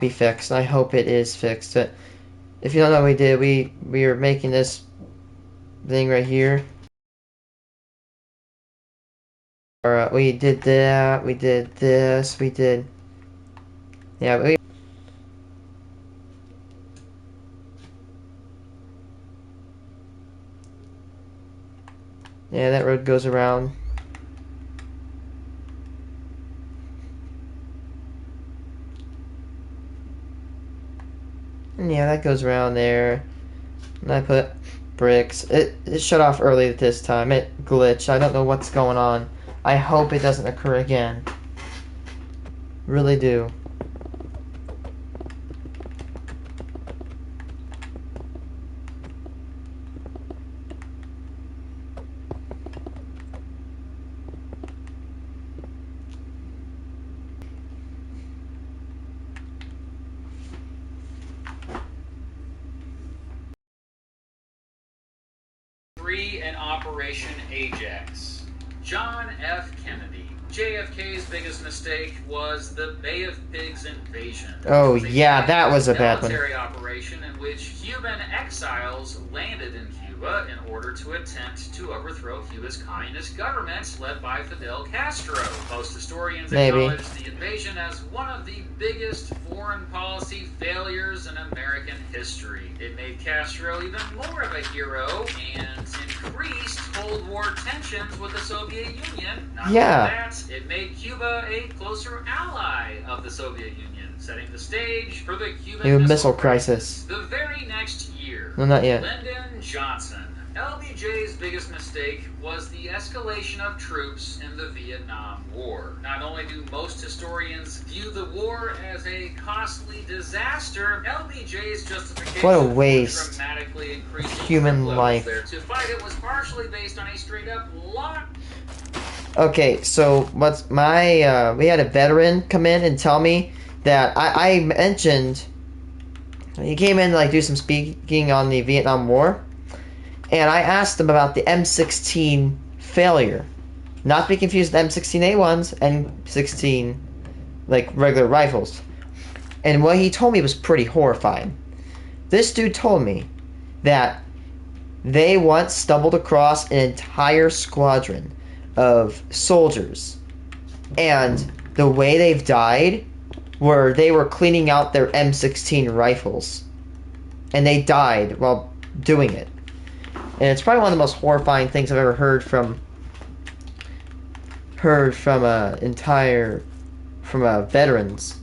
be fixed. I hope it is fixed. But if you don't know what we did, we were making this thing right here. Or we did that. We did this. We did. Yeah. Yeah. That road goes around. And yeah, that goes around there. And I put bricks. It shut off early this time. It glitched. I don't know what's going on. I hope it doesn't occur again. Really do. And Operation Ajax. John F. Kennedy. JFK's biggest mistake was the Bay of Pigs invasion. Oh yeah, that was a bad one. Military operation in which Cuban exiles landed in Cuba in order to attempt to overthrow Cuba's communist government led by Fidel Castro. Most historians acknowledge the invasion as one of the biggest foreign policy failures in American history. It made Castro even more of a hero and increased Cold War tensions with the Soviet Union. Not only that, it made Cuba a closer ally of the Soviet Union, setting the stage for the Cuban Missile Crisis. The very next year, no, not yet. Lyndon Johnson. LBJ's biggest mistake was the escalation of troops in the Vietnam War. Not only do most historians view the war as a costly disaster, LBJ's justification what a waste. For dramatically increasing human life there to fight it was partially based on a straight-up lie. Okay, so what's my we had a veteran come in and tell me that I mentioned he came in to like do some speaking on the Vietnam War, and I asked him about the M16 failure, not to be confused with M16A1s and M16 like regular rifles. And what he told me was pretty horrifying. This dude told me that they once stumbled across an entire squadron of soldiers, and the way they've died were they were cleaning out their M16 rifles, and they died while doing it. And it's probably one of the most horrifying things I've ever heard from veterans.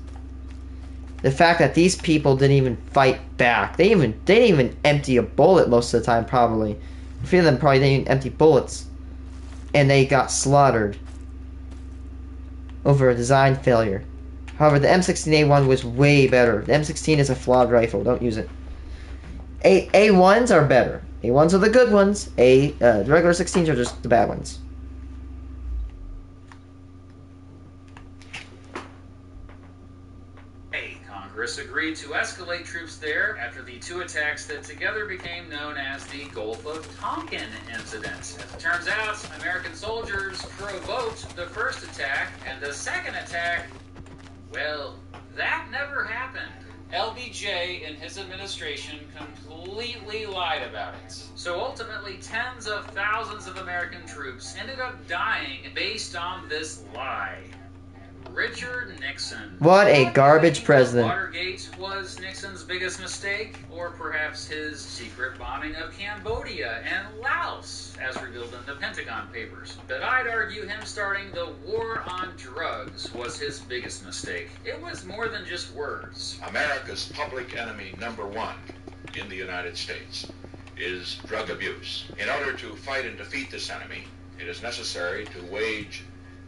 The fact that these people didn't even fight back. They didn't even empty a bullet most of the time, probably. A few of them probably didn't even empty bullets. And they got slaughtered over a design failure. However, the M16A1 was way better. The M16 is a flawed rifle. Don't use it. A1s are better. A1s are the good ones. The regular 16s are just the bad ones. Congress agreed to escalate troops there after the two attacks that together became known as the Gulf of Tonkin incident. As it turns out, American soldiers provoked the first attack, and the second attack, well, that never happened. LBJ and his administration completely lied about it. So ultimately, tens of thousands of American troops ended up dying based on this lie. Richard Nixon. What a garbage president. Watergate was Nixon's biggest mistake, or perhaps his secret bombing of Cambodia and Laos, as revealed in the Pentagon Papers. But I'd argue him starting the war on drugs was his biggest mistake. It was more than just words. America's public enemy number one in the United States is drug abuse. In order to fight and defeat this enemy, it is necessary to wage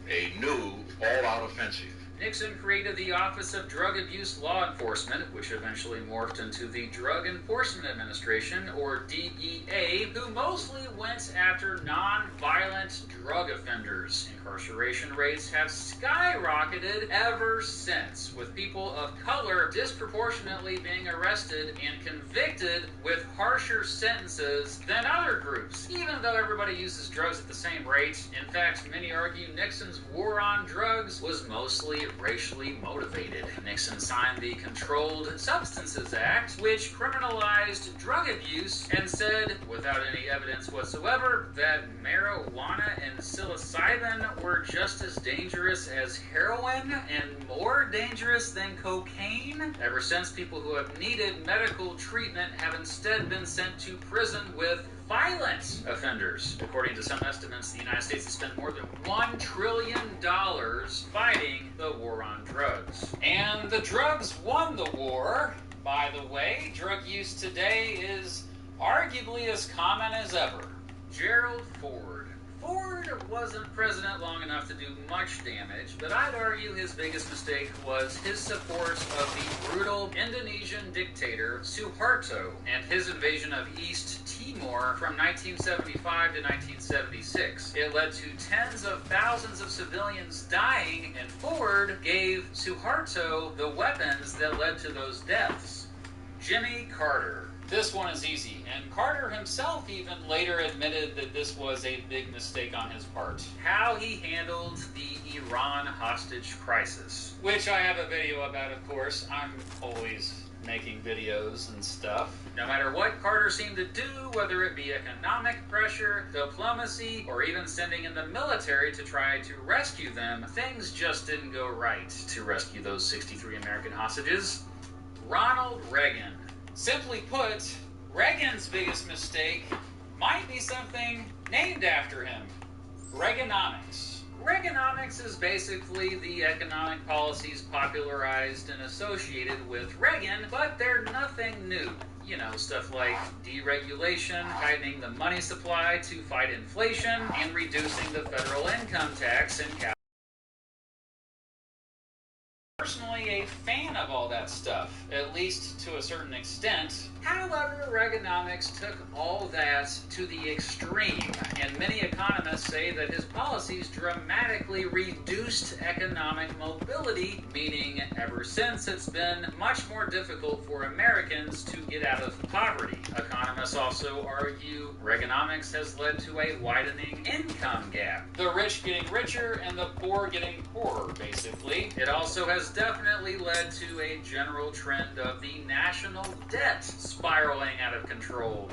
a new all-out offensive. Nixon created the Office of Drug Abuse Law Enforcement, which eventually morphed into the Drug Enforcement Administration, or DEA, who mostly went after non-violent drug offenders. Incarceration rates have skyrocketed ever since, with people of color disproportionately being arrested and convicted with harsher sentences than other groups, even though everybody uses drugs at the same rate. In fact, many argue Nixon's war on drugs was mostly racially motivated. Nixon signed the Controlled Substances Act, which criminalized drug abuse and said, without any evidence whatsoever, that marijuana and psilocybin were just as dangerous as heroin and more dangerous than cocaine. Ever since, people who have needed medical treatment have instead been sent to prison with violent offenders. According to some estimates, the United States has spent more than $1 trillion fighting the war on drugs. And the drugs won the war. By the way, drug use today is arguably as common as ever. Gerald Ford. Ford wasn't president long enough to do much damage, but I'd argue his biggest mistake was his support of the brutal Indonesian dictator Suharto and his invasion of East Timor from 1975 to 1976. It led to tens of thousands of civilians dying, and Ford gave Suharto the weapons that led to those deaths. Jimmy Carter. This one is easy, and Carter himself even later admitted that this was a big mistake on his part. How he handled the Iran hostage crisis, which I have a video about, of course. I'm always making videos and stuff. No matter what Carter seemed to do, whether it be economic pressure, diplomacy, or even sending in the military to try to rescue them, things just didn't go right to rescue those 63 American hostages. Ronald Reagan. Simply put, Reagan's biggest mistake might be something named after him. Reaganomics. Reaganomics is basically the economic policies popularized and associated with Reagan, but they're nothing new. You know, stuff like deregulation, tightening the money supply to fight inflation, and reducing the federal income tax and capital. Personally a fan of all that stuff, at least to a certain extent. However, Reaganomics took all that to the extreme, and many economists say that his policies dramatically reduced economic mobility, meaning ever since it's been much more difficult for Americans to get out of poverty. Economists also argue Reaganomics has led to a widening income gap. The rich getting richer and the poor getting poorer, basically. It also has definitely led to a general trend of the national debt spiraling out of control.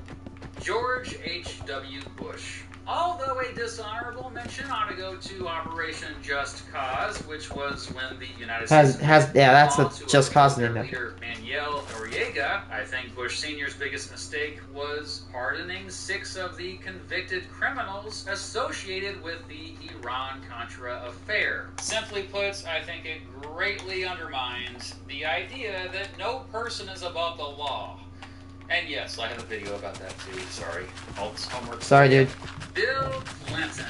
George H.W. Bush. Although a dishonorable mention ought to go to Operation Just Cause, which was when the United States that's what Just Cause name. Leader Manuel Noriega. I think Bush Sr.'s biggest mistake was pardoning 6 of the convicted criminals associated with the Iran-Contra affair. Simply put, I think it greatly undermines the idea that no person is above the law. And yes, I have a video about that too. Sorry. All this homework. Sorry, dude. Bill Clinton.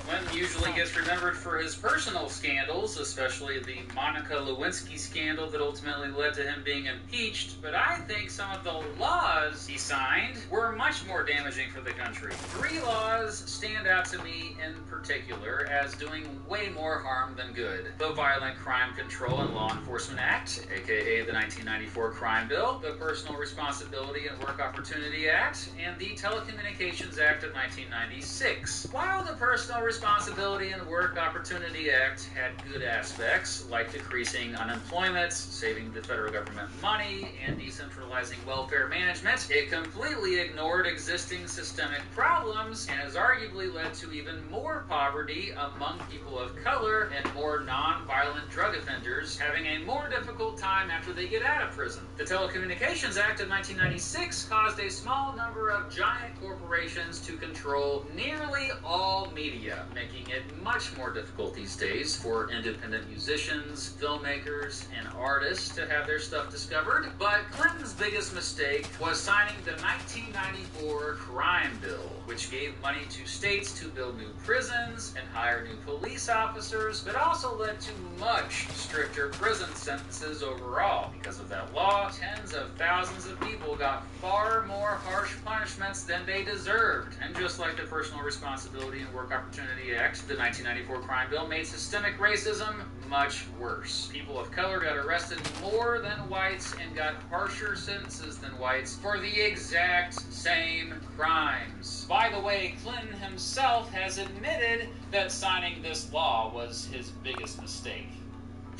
Clinton usually gets remembered for his personal scandals, especially the Monica Lewinsky scandal that ultimately led to him being impeached, but I think some of the laws he signed were much more damaging for the country. 3 laws stand out to me in particular as doing way more harm than good. The Violent Crime Control and Law Enforcement Act, aka the 1994 Crime Bill, the Personal Responsibility and Work Opportunity Act, and the Telecommunications Act of 1996. While the Personal Responsibility and Work Opportunity Act had good aspects, like decreasing unemployment, saving the federal government money, and decentralizing welfare management, it completely ignored existing systemic problems and has arguably led to even more poverty among people of color and more non-violent drug offenders having a more difficult time after they get out of prison. The Telecommunications Act of 1996 caused a small number of giant corporations to control nearly all media, making it much more difficult these days for independent musicians, filmmakers, and artists to have their stuff discovered. But Clinton's biggest mistake was signing the 1994 Crime Bill, which gave money to states to build new prisons and hire new police officers, but also led to much stricter prison sentences overall. Because of that law, tens of thousands of people got far more harsh punishments than they deserved. And just like the Personal Responsibility and Work Opportunity Act, the 1994 Crime Bill made systemic racism much worse. People of color got arrested more than whites and got harsher sentences than whites for the exact same crimes. By the way, Clinton himself has admitted that signing this law was his biggest mistake.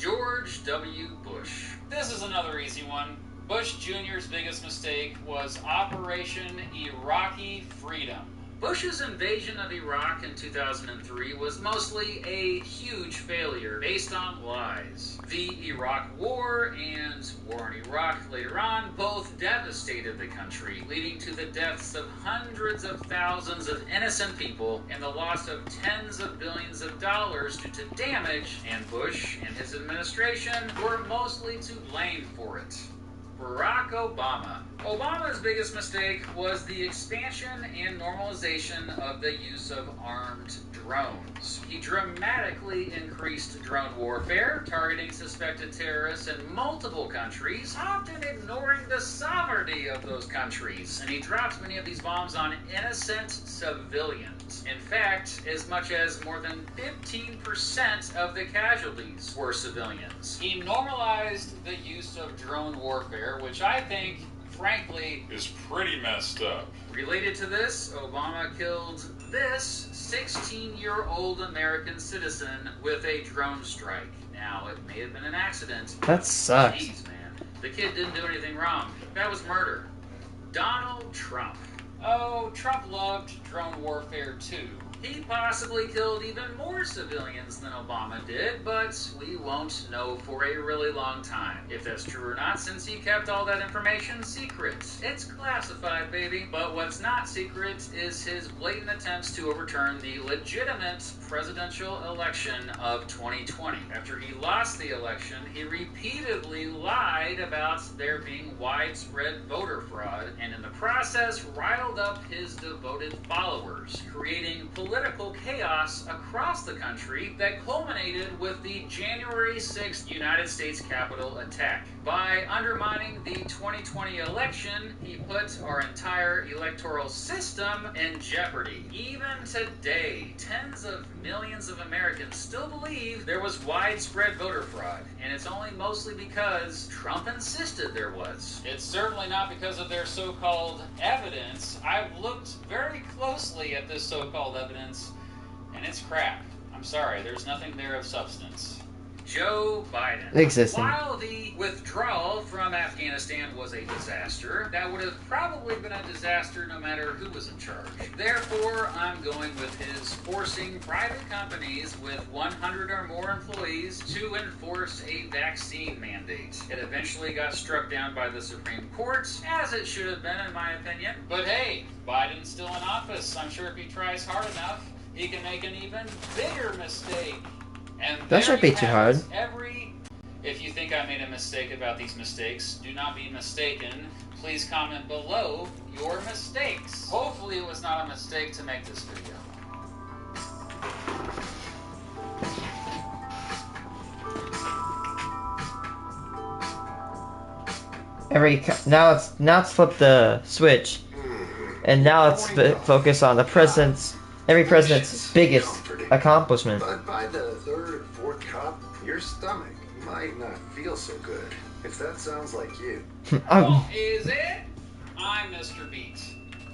George W. Bush. This is another easy one. Bush Jr.'s biggest mistake was Operation Iraqi Freedom. Bush's invasion of Iraq in 2003 was mostly a huge failure based on lies. The Iraq War and war in Iraq later on both devastated the country, leading to the deaths of hundreds of thousands of innocent people and the loss of tens of billions of dollars due to damage, and Bush and his administration were mostly to blame for it. Barack Obama. Obama's biggest mistake was the expansion and normalization of the use of armed drones. He dramatically increased drone warfare, targeting suspected terrorists in multiple countries, often ignoring the sovereignty of those countries. And he dropped many of these bombs on innocent civilians. In fact, as much as more than 15% of the casualties were civilians. He normalized the use of drone warfare, which I think, frankly, is pretty messed up. Related to this, Obama killed this 16-year-old American citizen with a drone strike. Now, it may have been an accident. That sucks. Jeez, man. The kid didn't do anything wrong. That was murder. Donald Trump. Oh, Trump loved drone warfare too. He possibly killed even more civilians than Obama did, but we won't know for a really long time if that's true or not, since he kept all that information secret. It's classified, baby. But what's not secret is his blatant attempts to overturn the legitimate presidential election of 2020. After he lost the election, he repeatedly lied about there being widespread voter fraud, and in the process riled up his devoted followers, creating political chaos across the country that culminated with the January 6th United States Capitol attack. By undermining the 2020 election, he put our entire electoral system in jeopardy. Even today, tens of millions of Americans still believe there was widespread voter fraud, and it's only mostly because Trump insisted there was. It's certainly not because of their so-called evidence. I've looked very closely at this so-called evidence, and it's crap. I'm sorry, there's nothing there of substance. Joe Biden. Existing. While the withdrawal from Afghanistan was a disaster, that would have probably been a disaster no matter who was in charge. Therefore, I'm going with his forcing private companies with 100 or more employees to enforce a vaccine mandate. It eventually got struck down by the Supreme Court, as it should have been in my opinion. But hey, Biden's still in office. I'm sure if he tries hard enough, he can make an even bigger mistake. And that shouldn't be too hard. If you think I made a mistake about these mistakes, do not be mistaken. Please comment below your mistakes. Hopefully it was not a mistake to make this video. Now let's flip the switch, and now let's focus on the president's every president's biggest accomplishment. But by the third or fourth cup, your stomach might not feel so good. If that sounds like you. Oh, is it? I'm Mr. Beat.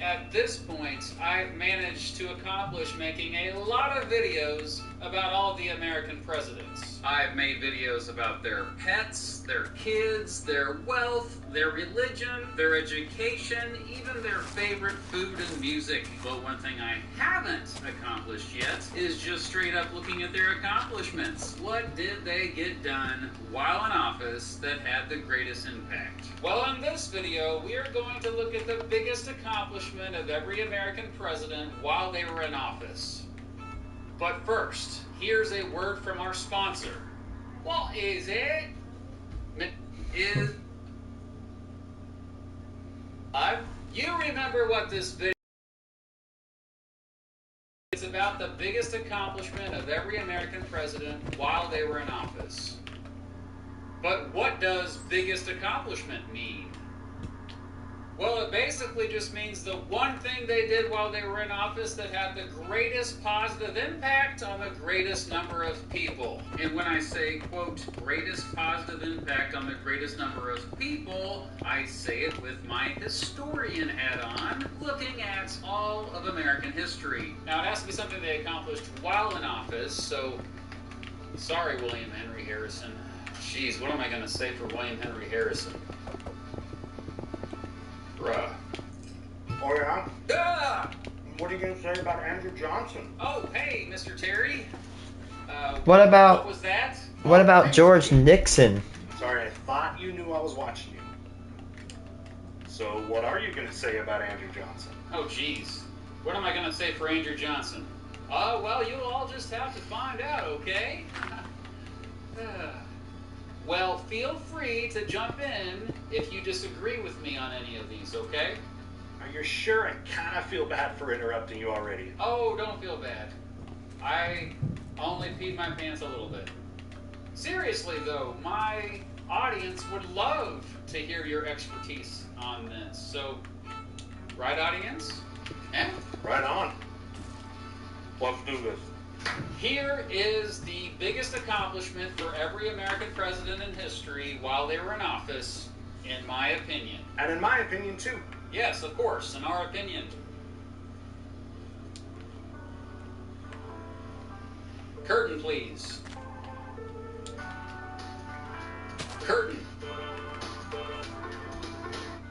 At this point, I've managed to accomplish making a lot of videos about all of the American presidents. I've made videos about their pets, their kids, their wealth, their religion, their education, even their favorite food and music. But one thing I haven't accomplished yet is just straight up looking at their accomplishments. What did they get done while in office that had the greatest impact? Well, in this video, we are going to look at the biggest accomplishment of every American president while they were in office. But first, here's a word from our sponsor. What is it? You remember what this video is about? The biggest accomplishment of every American president while they were in office. But what does biggest accomplishment mean? Well, it basically just means the one thing they did while they were in office that had the greatest positive impact on the greatest number of people. And when I say, quote, greatest positive impact on the greatest number of people, I say it with my historian hat on, looking at all of American history. Now, it has to be something they accomplished while in office, so sorry, William Henry Harrison. Jeez, what am I gonna say for William Henry Harrison? Bruh. Oh yeah? Ah! What are you gonna say about Andrew Johnson? Oh, hey, Mr. Terry. What about What was that? what about George Nixon? Sorry, I thought you knew I was watching you. So what are you gonna say about Andrew Johnson? Oh, jeez. What am I gonna say for Andrew Johnson? Well, you'll all just have to find out, okay? Well, feel free to jump in if you disagree with me on any of these, okay? Are you sure? I kind of feel bad for interrupting you already. Oh, don't feel bad. I only peed my pants a little bit. Seriously, though, my audience would love to hear your expertise on this. So, right, audience? Eh? Right on. Let's do this. Here is the biggest accomplishment for every American president in history while they were in office, in my opinion. And in my opinion, too. Yes, of course, in our opinion. Curtain, please. Curtain.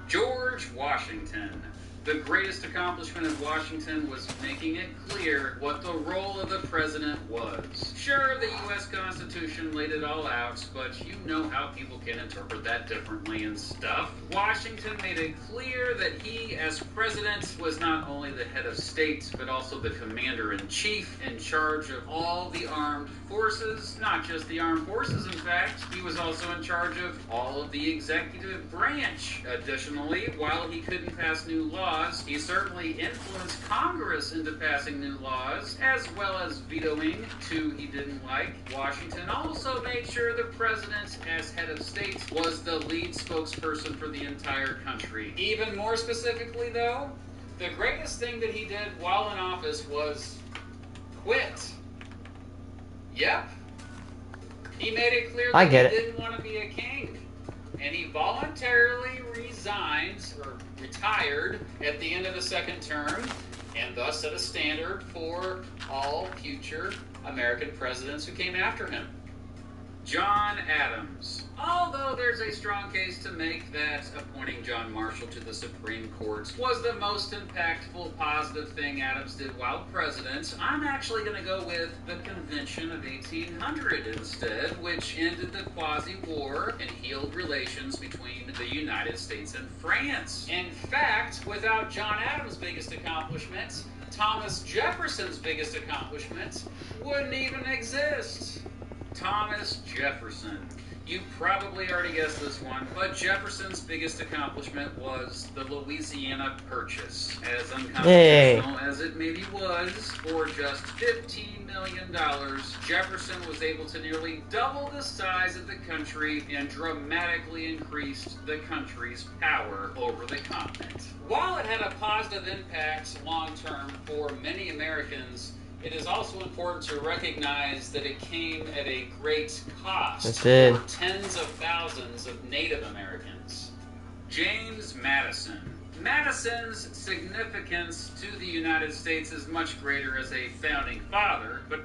George Washington. The greatest accomplishment of Washington was making it clear what the role of the president was. Sure, the U.S. Constitution laid it all out, but you know how people can interpret that differently and stuff. Washington made it clear that he, as president, was not only the head of state, but also the commander-in-chief in charge of all the armed forces. Not just the armed forces, in fact. He was also in charge of all of the executive branch. Additionally, while he couldn't pass new laws, he certainly influenced Congress into passing new laws, as well as vetoing two he didn't like. Washington also made sure the president, as head of state, was the lead spokesperson for the entire country. Even more specifically, though, the greatest thing that he did while in office was quit. Yep. He made it clear that he didn't want to be a king. And he voluntarily resigned, or retired, at the end of the second term, and thus set a standard for all future American presidents who came after him. John Adams. Although there's a strong case to make that appointing John Marshall to the Supreme Court was the most impactful positive thing Adams did while president, I'm actually going to go with the Convention of 1800 instead, which ended the quasi-war and healed relations between the United States and France. In fact, without John Adams' biggest accomplishment, Thomas Jefferson's biggest accomplishment wouldn't even exist. Thomas Jefferson. You probably already guessed this one, but Jefferson's biggest accomplishment was the Louisiana Purchase. As unconstitutional as it maybe was, for just $15 million, Jefferson was able to nearly double the size of the country and dramatically increased the country's power over the continent. While it had a positive impact long-term for many Americans, it is also important to recognize that it came at a great cost for tens of thousands of Native Americans. James Madison. Madison's significance to the United States is much greater as a founding father, but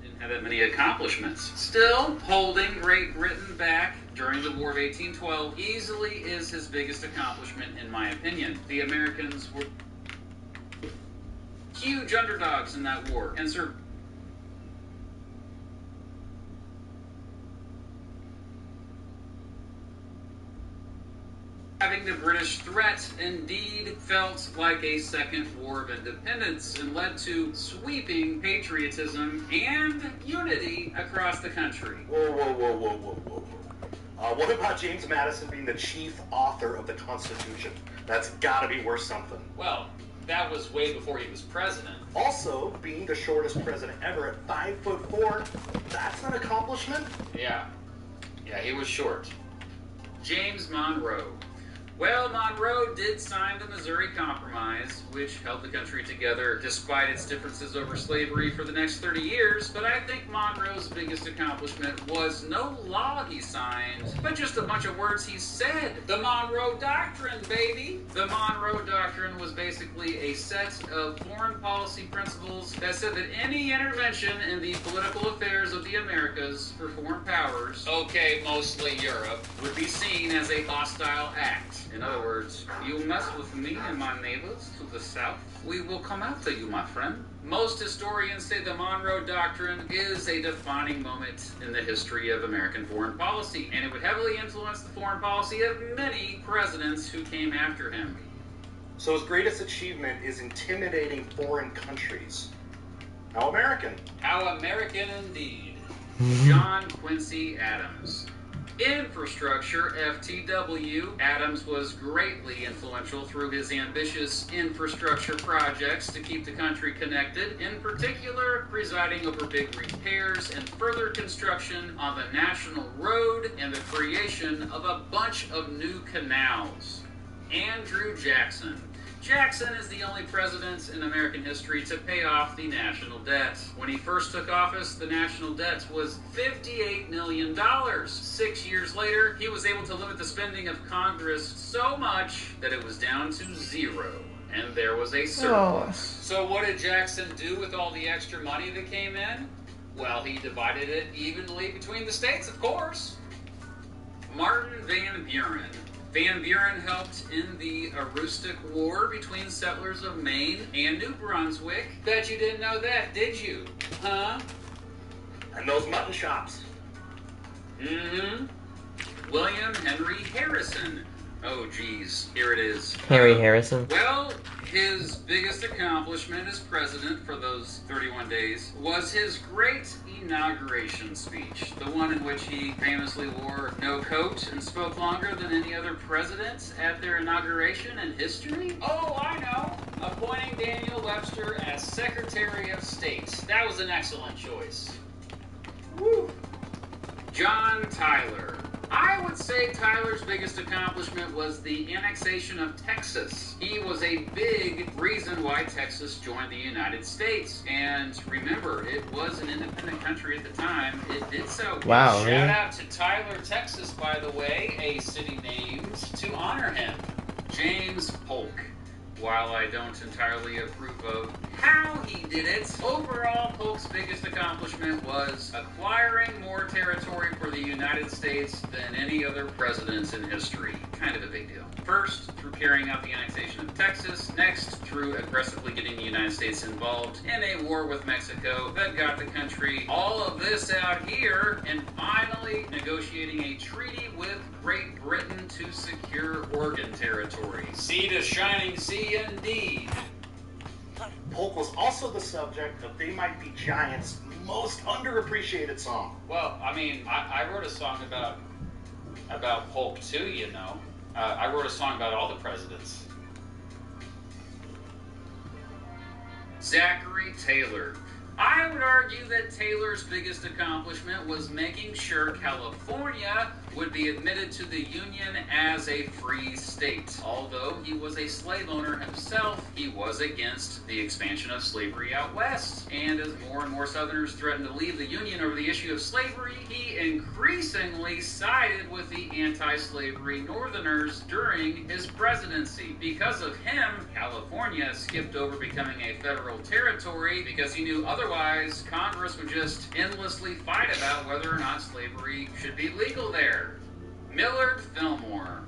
didn't have that many accomplishments. Still, holding Great Britain back during the War of 1812 easily is his biggest accomplishment, in my opinion. The Americans were huge underdogs in that war, and having the British threat indeed felt like a second war of independence and led to sweeping patriotism and unity across the country. Whoa. What about James Madison being the chief author of the Constitution? That's gotta be worth something. Well, that was way before he was president. Also, being the shortest president ever at 5'4", that's an accomplishment? Yeah, he was short. James Monroe. Well, Monroe did sign the Missouri Compromise, which held the country together despite its differences over slavery for the next 30 years, but I think Monroe's biggest accomplishment was no law he signed, but just a bunch of words he said. The Monroe Doctrine, baby! The Monroe Doctrine was basically a set of foreign policy principles that said that any intervention in the political affairs of the Americas for foreign powers, okay, mostly Europe, would be seen as a hostile act. In other words, you mess with me and my neighbors to the south, we will come after you, my friend. Most historians say the Monroe Doctrine is a defining moment in the history of American foreign policy, and it would heavily influence the foreign policy of many presidents who came after him. So his greatest achievement is intimidating foreign countries. How American. How American indeed. John Quincy Adams. Infrastructure, FTW. Adams was greatly influential through his ambitious infrastructure projects to keep the country connected, in particular presiding over big repairs and further construction on the National Road and the creation of a bunch of new canals. Andrew Jackson. Jackson is the only president in American history to pay off the national debt. When he first took office, the national debt was $58 million. 6 years later, he was able to limit the spending of Congress so much that it was down to zero, and there was a surplus. So what did Jackson do with all the extra money that came in? Well, he divided it evenly between the states, of course. Martin Van Buren. Van Buren helped in the Aroostook War between settlers of Maine and New Brunswick. Bet you didn't know that, did you? Huh? And those mutton chops. Mm-hmm. William Henry Harrison. Oh, geez. Here it is. Harry Harrison. Well, his biggest accomplishment as president for those 31 days was his great inauguration speech, the one in which he famously wore no coat and spoke longer than any other president at their inauguration in history. Oh, I know. Appointing Daniel Webster as Secretary of State. That was an excellent choice. Woo. John Tyler. I would say Tyler's biggest accomplishment was the annexation of Texas. He was a big reason why Texas joined the United States. And remember, it was an independent country at the time. It did so. Wow, Shout really? out to Tyler, Texas, by the way, a city named to honor him. James Polk. While I don't entirely approve of how he did it, overall, Polk's biggest accomplishment was acquiring more territory for the United States than any other president in history. Kind of a big deal. First, through carrying out the annexation of Texas. Next, through aggressively getting the United States involved in a war with Mexico that got the country all of this out here, and finally negotiating a treaty with Great Britain to secure Oregon territory. Sea to shining sea indeed. Polk was also the subject of They Might Be Giants' most underappreciated song. Well, I mean, I wrote a song about Polk too, you know. I wrote a song about all the presidents. Zachary Taylor. I would argue that Taylor's biggest accomplishment was making sure California would be admitted to the Union as a free state. Although he was a slave owner himself, he was against the expansion of slavery out west. And as more and more Southerners threatened to leave the Union over the issue of slavery, he increasingly sided with the anti-slavery Northerners during his presidency. Because of him, California skipped over becoming a federal territory because he knew otherwise Congress would just endlessly fight about whether or not slavery should be legal there. Millard Fillmore.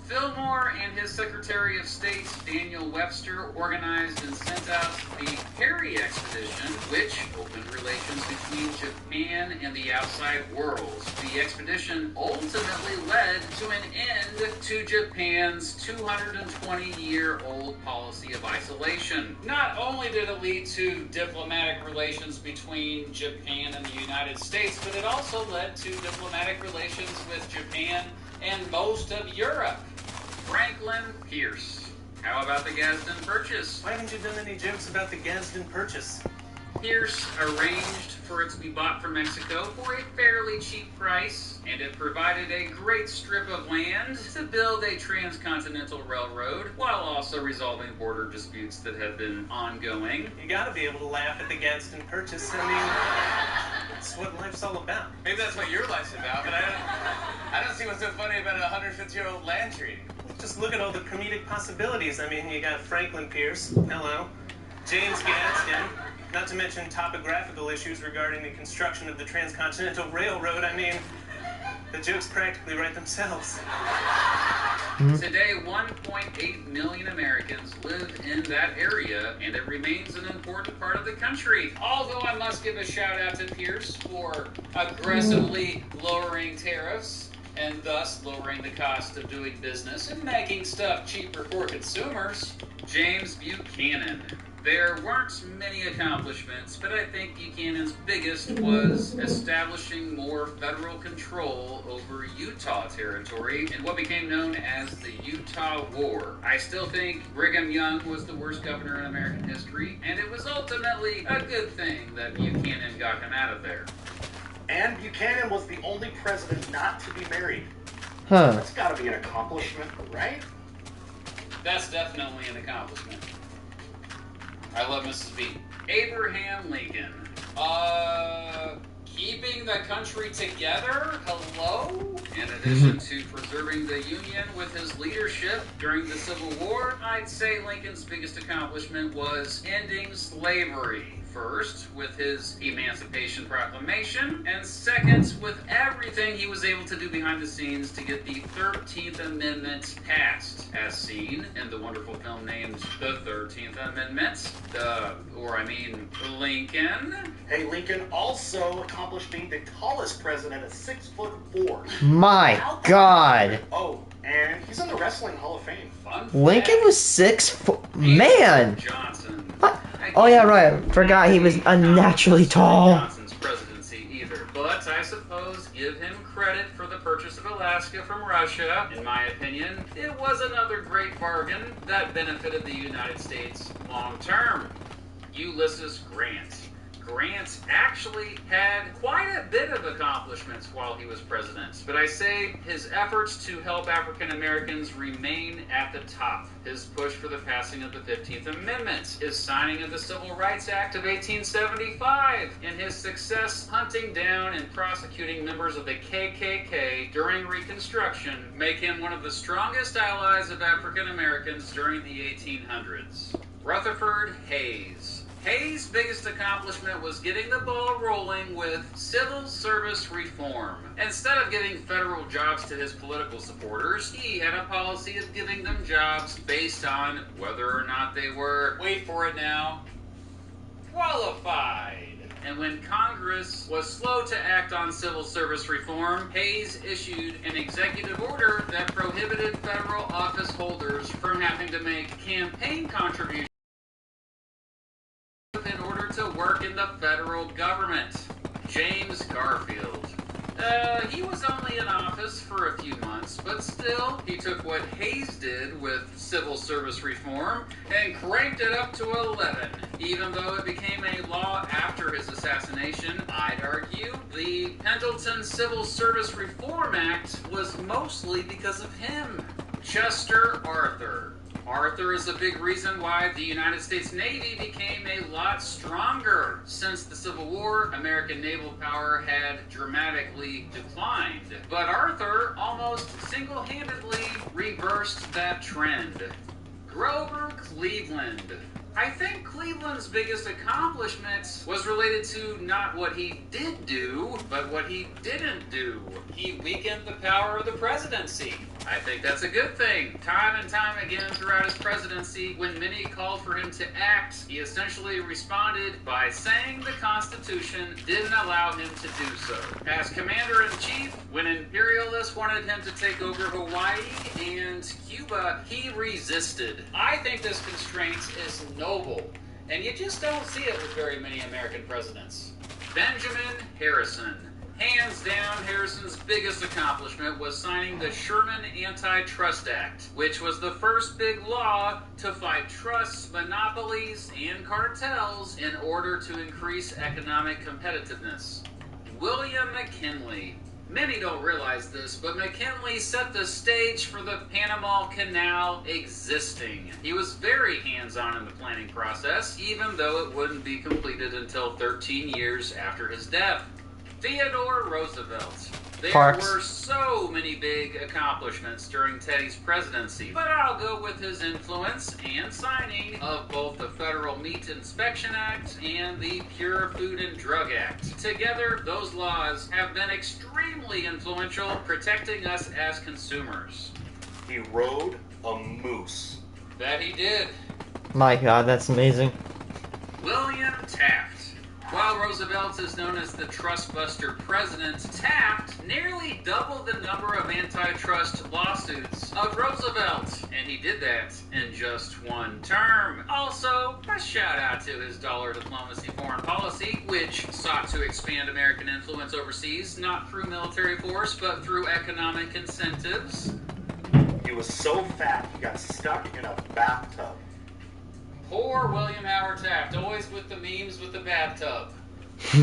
Fillmore and his Secretary of State, Daniel Webster, organized and sent out the Perry Expedition, which opened relations between Japan and the outside world. The expedition ultimately led to an end to Japan's 220-year-old policy of isolation. Not only did it lead to diplomatic relations between Japan and the United States, but it also led to diplomatic relations with Japan and most of Europe. Franklin Pierce. How about the Gadsden Purchase? Why haven't you done any jokes about the Gadsden Purchase? Pierce arranged for it to be bought from Mexico for a fairly cheap price, and it provided a great strip of land to build a transcontinental railroad while also resolving border disputes that had been ongoing. You gotta be able to laugh at the Gadsden Purchase. I mean, that's what life's all about. Maybe that's what your life's about, but I don't see what's so funny about a 150-year-old land treaty. Just look at all the comedic possibilities. I mean, you got Franklin Pierce, hello, James Gadsden, not to mention topographical issues regarding the construction of the Transcontinental Railroad. I mean, the jokes practically write themselves. Today, 1.8 million Americans live in that area, and it remains an important part of the country. Although I must give a shout out to Pierce for aggressively lowering tariffs and thus lowering the cost of doing business and making stuff cheaper for consumers. James Buchanan. There weren't many accomplishments, but I think Buchanan's biggest was establishing more federal control over Utah territory in what became known as the Utah War. I still think Brigham Young was the worst governor in American history, and it was ultimately a good thing that Buchanan got him out of there. And Buchanan was the only president not to be married. Huh. That's gotta be an accomplishment, right? That's definitely an accomplishment. I love Mrs. B. Abraham Lincoln. Keeping the country together? Hello? In addition to preserving the Union with his leadership during the Civil War, I'd say Lincoln's biggest accomplishment was ending slavery. First, with his Emancipation Proclamation, and second, with everything he was able to do behind the scenes to get the 13th Amendment passed, as seen in the wonderful film named The 13th Amendment. Lincoln. Hey, Lincoln also accomplished being the tallest president at 6'4". My God. Oh, and he's in the Wrestling Hall of Fame. Fun Lincoln fact. was 6 foot. Man. Johnson. Oh yeah, right. Forgot he was unnaturally tall. Johnson's presidency either, but I suppose give him credit for the purchase of Alaska from Russia. In my opinion, it was another great bargain that benefited the United States long term. Ulysses Grant. Grant actually had quite a bit of accomplishments while he was president, but I say his efforts to help African Americans remain at the top. His push for the passing of the 15th Amendment, his signing of the Civil Rights Act of 1875, and his success hunting down and prosecuting members of the KKK during Reconstruction make him one of the strongest allies of African Americans during the 1800s. Rutherford Hayes. Hayes' biggest accomplishment was getting the ball rolling with civil service reform. Instead of giving federal jobs to his political supporters, he had a policy of giving them jobs based on whether or not they were, wait for it now, qualified. And when Congress was slow to act on civil service reform, Hayes issued an executive order that prohibited federal office holders from having to make campaign contributions in order to work in the federal government. James Garfield. He was only in office for a few months, but still, he took what Hayes did with civil service reform and cranked it up to 11. Even though it became a law after his assassination, I'd argue the Pendleton Civil Service Reform Act was mostly because of him. Chester Arthur. Arthur is a big reason why the United States Navy became a lot stronger. Since the Civil War, American naval power had dramatically declined. But Arthur almost single-handedly reversed that trend. Grover Cleveland. I think Cleveland's biggest accomplishment was related to not what he did do, but what he didn't do. He weakened the power of the presidency. I think that's a good thing. Time and time again throughout his presidency, when many called for him to act, he essentially responded by saying the Constitution didn't allow him to do so. As commander-in-chief, when imperialists wanted him to take over Hawaii and Cuba, he resisted. I think this constraint is noble, and you just don't see it with very many American presidents. Benjamin Harrison. Hands down, Harrison's biggest accomplishment was signing the Sherman Antitrust Act, which was the first big law to fight trusts, monopolies, and cartels in order to increase economic competitiveness. William McKinley. Many don't realize this, but McKinley set the stage for the Panama Canal existing. He was very hands-on in the planning process, even though it wouldn't be completed until 13 years after his death. Theodore Roosevelt. There were so many big accomplishments during Teddy's presidency, but I'll go with his influence and signing of both the Federal Meat Inspection Act and the Pure Food and Drug Act. Together, those laws have been extremely influential, protecting us as consumers. He rode a moose. That he did. My God, that's amazing. William Taft. While Roosevelt is known as the trustbuster president, Taft nearly doubled the number of antitrust lawsuits of Roosevelt, and he did that in just one term. Also, a shout out to his dollar diplomacy foreign policy, which sought to expand American influence overseas, not through military force, but through economic incentives. He was so fat he got stuck in a bathtub. Poor William Howard Taft, always with the memes with the bathtub.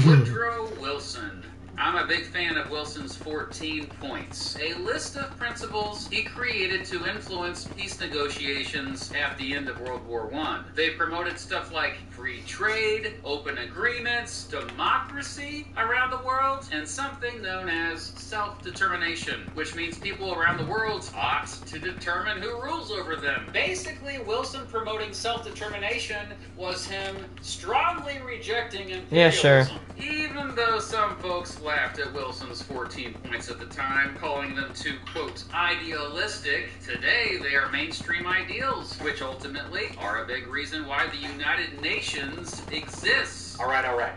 Woodrow Wilson. I'm a big fan of Wilson's 14 points, a list of principles he created to influence peace negotiations at the end of World War I. They promoted stuff like free trade, open agreements, democracy around the world, and something known as self-determination, which means people around the world ought to determine who rules over them. Basically, Wilson promoting self-determination was him strongly rejecting imperialism. Yeah, sure. Even though some folks laughed at Wilson's 14 points at the time, calling them too, quote, idealistic, today they are mainstream ideals, which ultimately are a big reason why the United Nations exists. All right.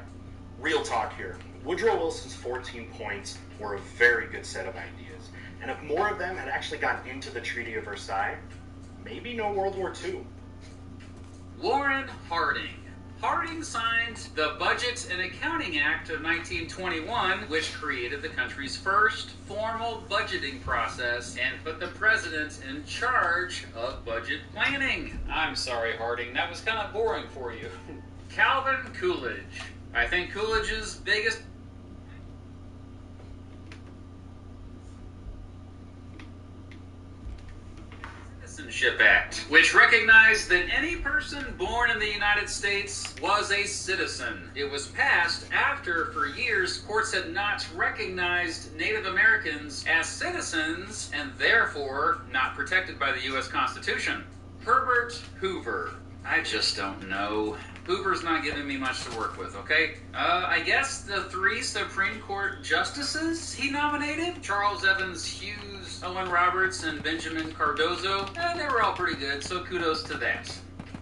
Real talk here. Woodrow Wilson's 14 points were a very good set of ideas. And if more of them had actually gotten into the Treaty of Versailles, maybe no World War II. Warren Harding. Harding signed the Budget and Accounting Act of 1921, which created the country's first formal budgeting process and put the president in charge of budget planning. I'm sorry, Harding, that was kind of boring for you. Calvin Coolidge. I think Coolidge's biggest Citizenship Act, which recognized that any person born in the United States was a citizen. It was passed after, for years, courts had not recognized Native Americans as citizens and therefore not protected by the U.S. Constitution. Herbert Hoover. I just don't know. Hoover's not giving me much to work with, okay? I guess the 3 Supreme Court justices he nominated, Charles Evans Hughes, Owen Roberts, and Benjamin Cardozo, they were all pretty good, so kudos to that.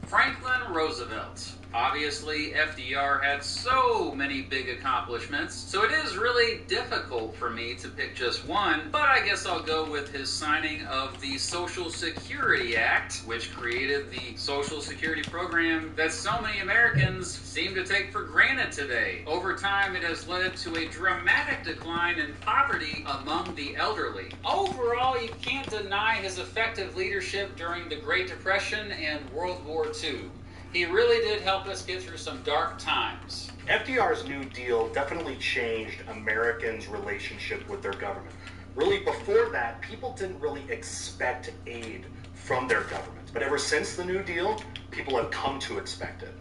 Franklin Roosevelt. Obviously, FDR had so many big accomplishments, so it is really difficult for me to pick just one, but I guess I'll go with his signing of the Social Security Act, which created the Social Security program that so many Americans seem to take for granted today. Over time, it has led to a dramatic decline in poverty among the elderly. Overall, you can't deny his effective leadership during the Great Depression and World War II. He really did help us get through some dark times. FDR's New Deal definitely changed Americans' relationship with their government. Really, before that, people didn't really expect aid from their government. But ever since the New Deal, people have come to expect it.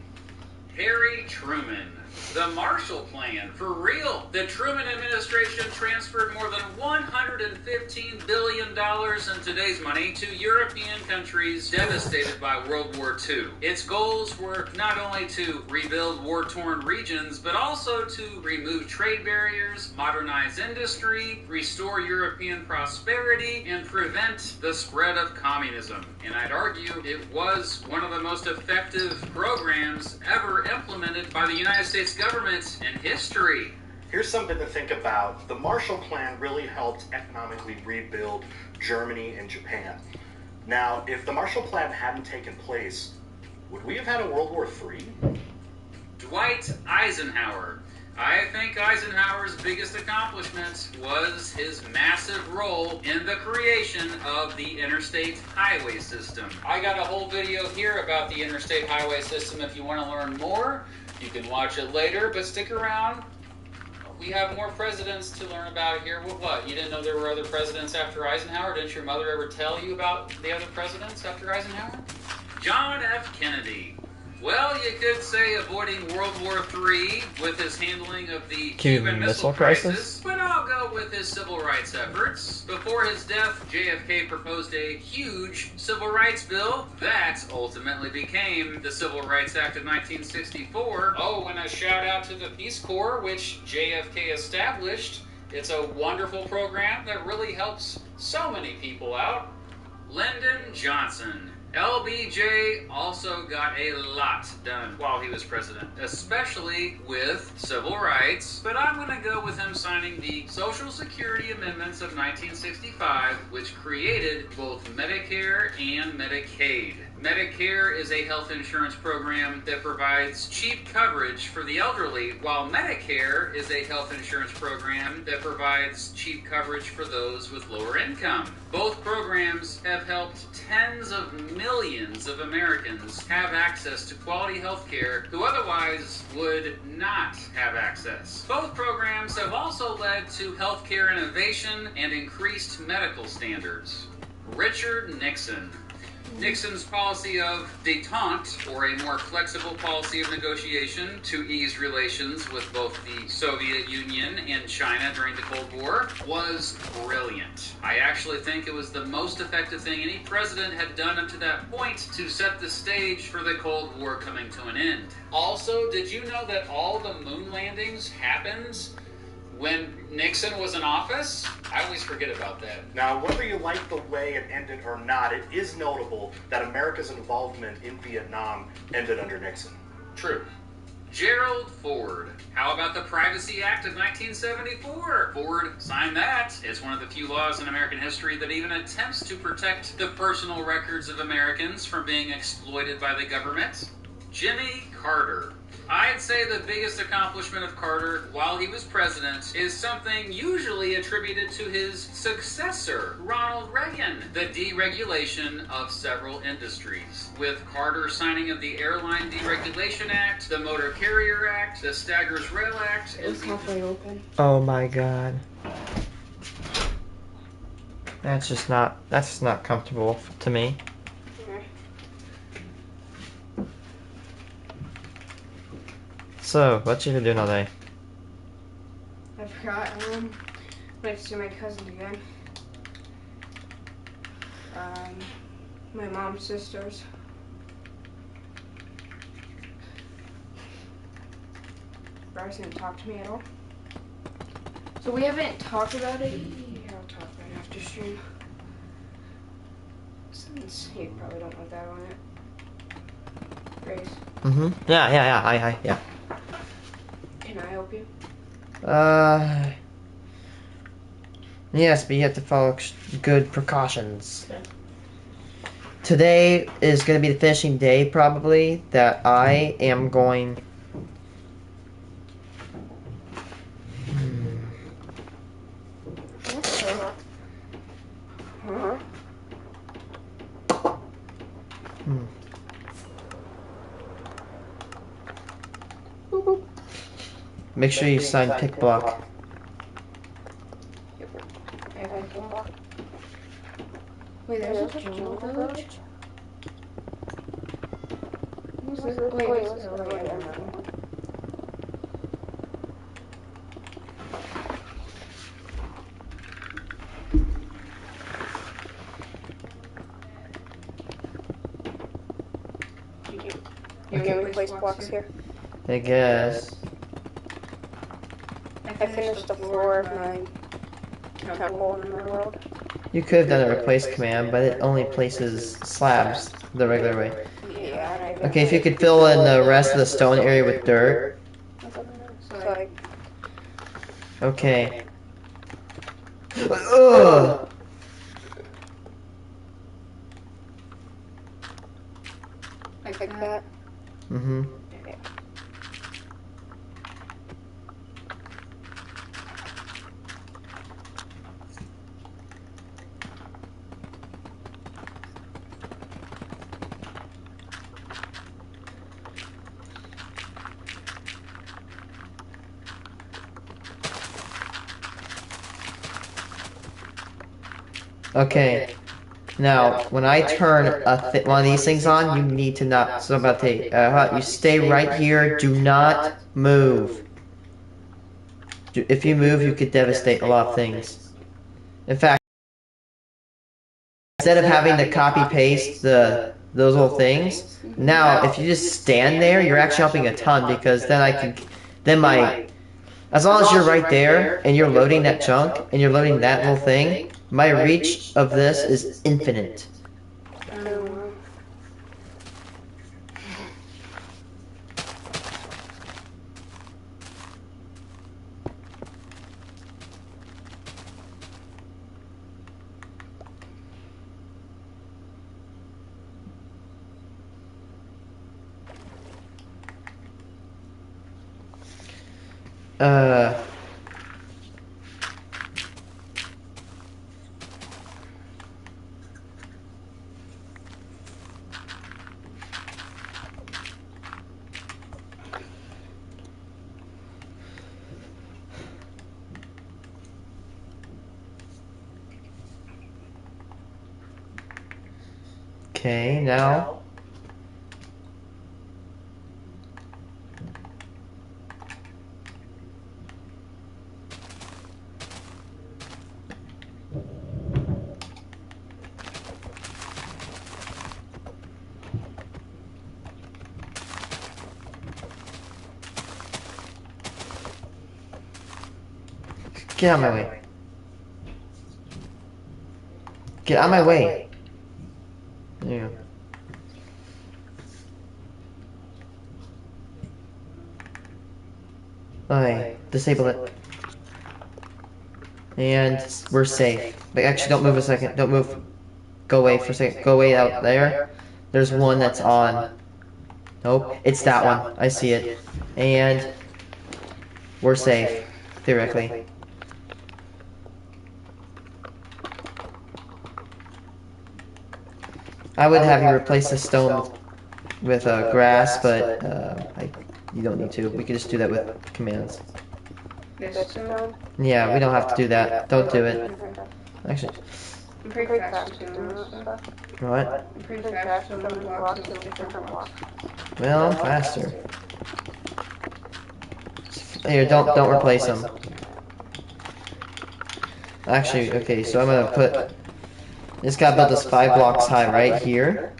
Harry Truman. The Marshall Plan, for real. The Truman administration transferred more than $115 billion in today's money to European countries devastated by World War II. Its goals were not only to rebuild war-torn regions, but also to remove trade barriers, modernize industry, restore European prosperity, and prevent the spread of communism. And I'd argue it was one of the most effective programs ever implemented by the United States government in history. Here's something to think about. The Marshall Plan really helped economically rebuild Germany and Japan. Now, if the Marshall Plan hadn't taken place, would we have had a World War III? Dwight Eisenhower. I think Eisenhower's biggest accomplishment was his massive role in the creation of the interstate highway system. I got a whole video here about the interstate highway system. If you want to learn more, you can watch it later, but stick around. We have more presidents to learn about here. What? You didn't know there were other presidents after Eisenhower? Didn't your mother ever tell you about the other presidents after Eisenhower? John F. Kennedy. Well, you could say avoiding World War III with his handling of the Cuban Missile Crisis, but I'll go with his civil rights efforts. Before his death, JFK proposed a huge civil rights bill that ultimately became the Civil Rights Act of 1964. Oh, and a shout out to the Peace Corps, which JFK established. It's a wonderful program that really helps so many people out. Lyndon Johnson. LBJ also got a lot done while he was president, especially with civil rights, but I'm going to go with him signing the Social Security Amendments of 1965, which created both Medicare and Medicaid. Medicare is a health insurance program that provides cheap coverage for the elderly, while Medicare is a health insurance program that provides cheap coverage for those with lower income. Both programs have helped tens of millions of Americans have access to quality health care who otherwise would not have access. Both programs have also led to healthcare innovation and increased medical standards. Richard Nixon. Nixon's policy of détente, or a more flexible policy of negotiation to ease relations with both the Soviet Union and China during the Cold War, was brilliant. I actually think it was the most effective thing any president had done up to that point to set the stage for the Cold War coming to an end. Also, did you know that all the moon landings happened when Nixon was in office? I always forget about that. Now, whether you like the way it ended or not, it is notable that America's involvement in Vietnam ended under Nixon. True. Gerald Ford. How about the Privacy Act of 1974? Ford signed that. It's one of the few laws in American history that even attempts to protect the personal records of Americans from being exploited by the government. Jimmy Carter. I'd say the biggest accomplishment of Carter while he was president is something usually attributed to his successor, Ronald Reagan, the deregulation of several industries. With Carter signing of the Airline Deregulation Act, the Motor Carrier Act, the Staggers Rail Act, It's halfway open. Oh my god. That's just not comfortable to me. So, what you been doing all day? I forgot. Went to see my cousin again. My mom's sisters. Bryce didn't talk to me at all. So we haven't talked about it. Yeah, I'll talk about it after stream. Since you probably don't want that on it. Grace. Yeah. Can I help you? Yes, but you have to follow good precautions. Today is going to be the finishing day, probably, that I am going... Make sure you sign pick block. Wait, there's a jungle village? Wait, I don't know. You can place blocks here. I guess. I finished the floor of my temple in the world. You could have done a replace command, but it only places slabs the regular way. Yeah. Okay, if you could fill in the rest of the stone area with dirt. So Okay. Ugh! like that. Mm-hmm. Okay. Now, when I turn one of these things on, you need to not. So I'm about to take. You stay right here. Do not move. If you move, you could devastate a lot of things. In fact, instead of having to copy paste those little things, now if you just stand there, you're actually helping a ton because then as long as you're right there and you're loading that chunk and you're loading that little thing, my reach of this is infinite. Okay, now. Get out of my way. Get out of my way. Yeah. Alright, disable it. And we're safe. But actually, don't move a second. Don't move. Go away for a second. Go away out there. There's one that's on. Nope, it's that one. I see it. And we're safe, theoretically. I would have you replace the stone with grass, but you don't need to. We can just do that with commands. Yeah, we don't have to do that. Don't do it. Actually, I'm pretty fast at doing this stuff. what? I'm pretty fast at moving blocks in different blocks. Well, I'm faster. Here, don't replace them. Actually, okay, so I'm gonna put. This guy built this 5 blocks high right here.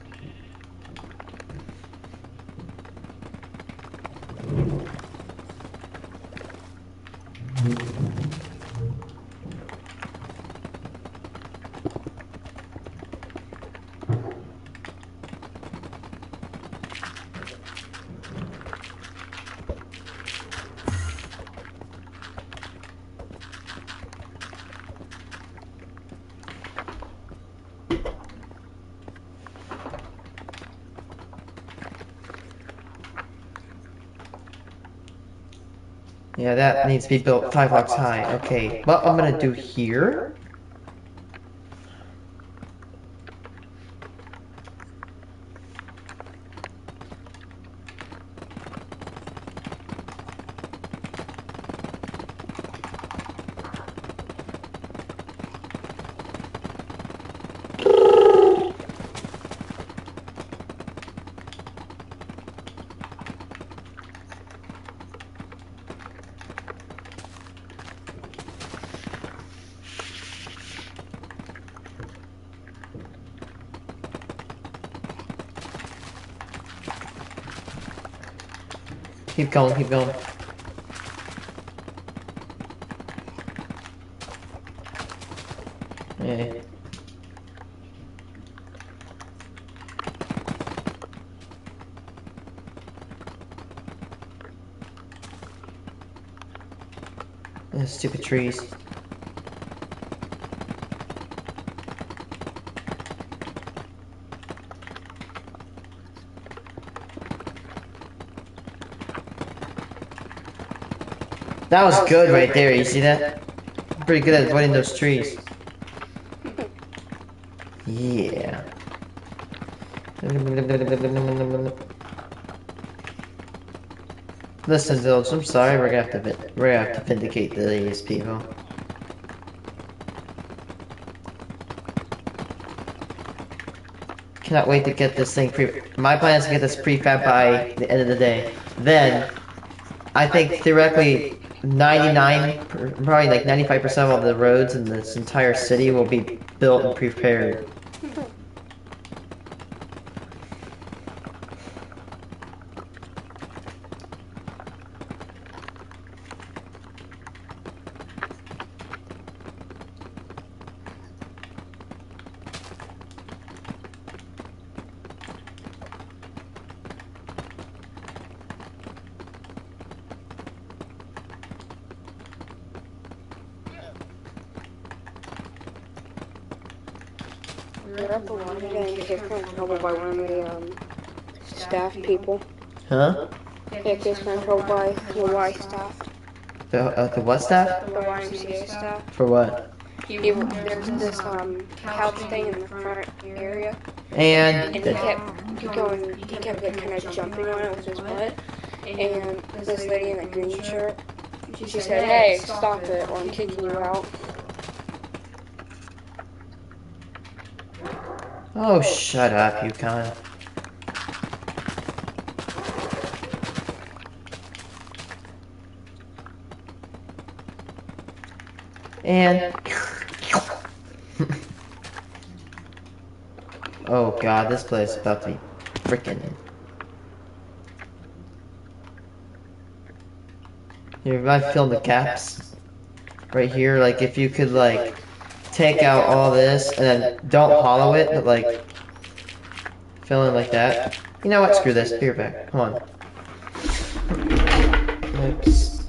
Yeah, that needs to be built 5 blocks high. Okay, what I'm gonna do here. Keep going, keep going. Yeah. Stupid trees. That was good right there, you see that? Pretty good at avoiding those trees. Yeah. Listen, Village, I'm sorry, we're gonna have to vindicate these people. cannot wait to get this thing my plan is to get this prefab by the end of the day. Then, I think theoretically probably like 95% of the roads in this entire city will be built and prepared. We're getting kicked in trouble by one of the staff people. Huh? Kicked in trouble by the Y staff. The what staff? The YMCA staff. For what? There's this couch thing in the front area, And and he kept like kind of jumping on it with his butt. And this lady in the green shirt, she said, "Hey, stop it, or I'm kicking you out." oh, shut up, you cunt. And oh god, this place is about to be freaking. Here, I fill the gaps right here. Like, if you could like take out all this and then don't hollow it, but like fill in like that. You know what? Screw this. Be right back. Come on. Oops.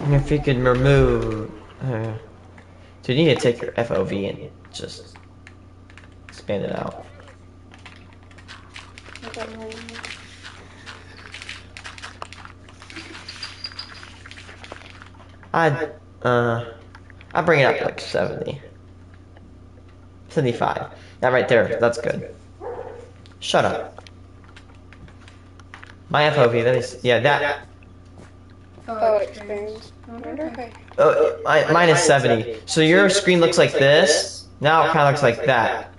And if you could remove. So you need to take your FOV and just expand it out. I bring it up to like 70. 75. That right there, that's good. Shut up. My FOV, that is, yeah, that. Oh, it expands. Mine is 70. So your screen looks like this. Now it kind of looks like that.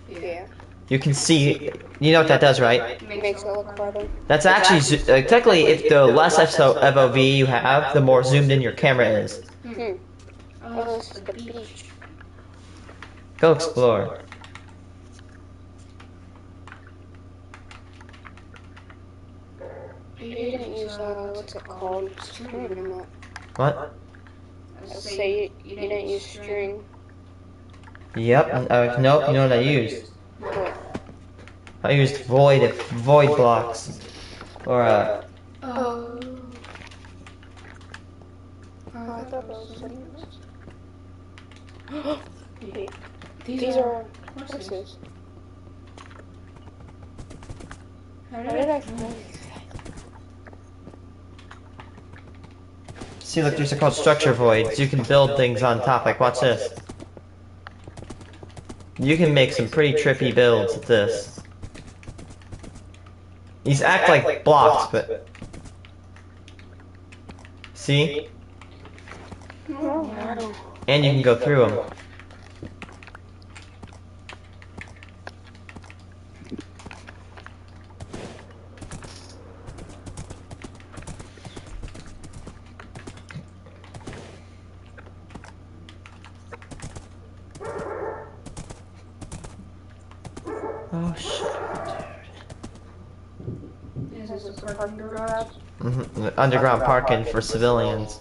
Yeah. You can see, you know what that does, right? Makes it look better. That's actually, technically, if the less FOV you have, the more zoomed in your camera is. Oh, this is the beach. Go explore. You didn't use, what's it called? String in that. What? Say you didn't use string. Yep. Nope. You know what I used? What? I used void blocks, or Oh. I thought it was something else. These are horses. How did I find these? See, look, these are called structure voids. You can build things on top. Like, watch this. You can make some pretty trippy builds with this. These act like blocks, but see? And you can go through them. Oh shit, dude. Is this a parking garage? Underground parking for civilians.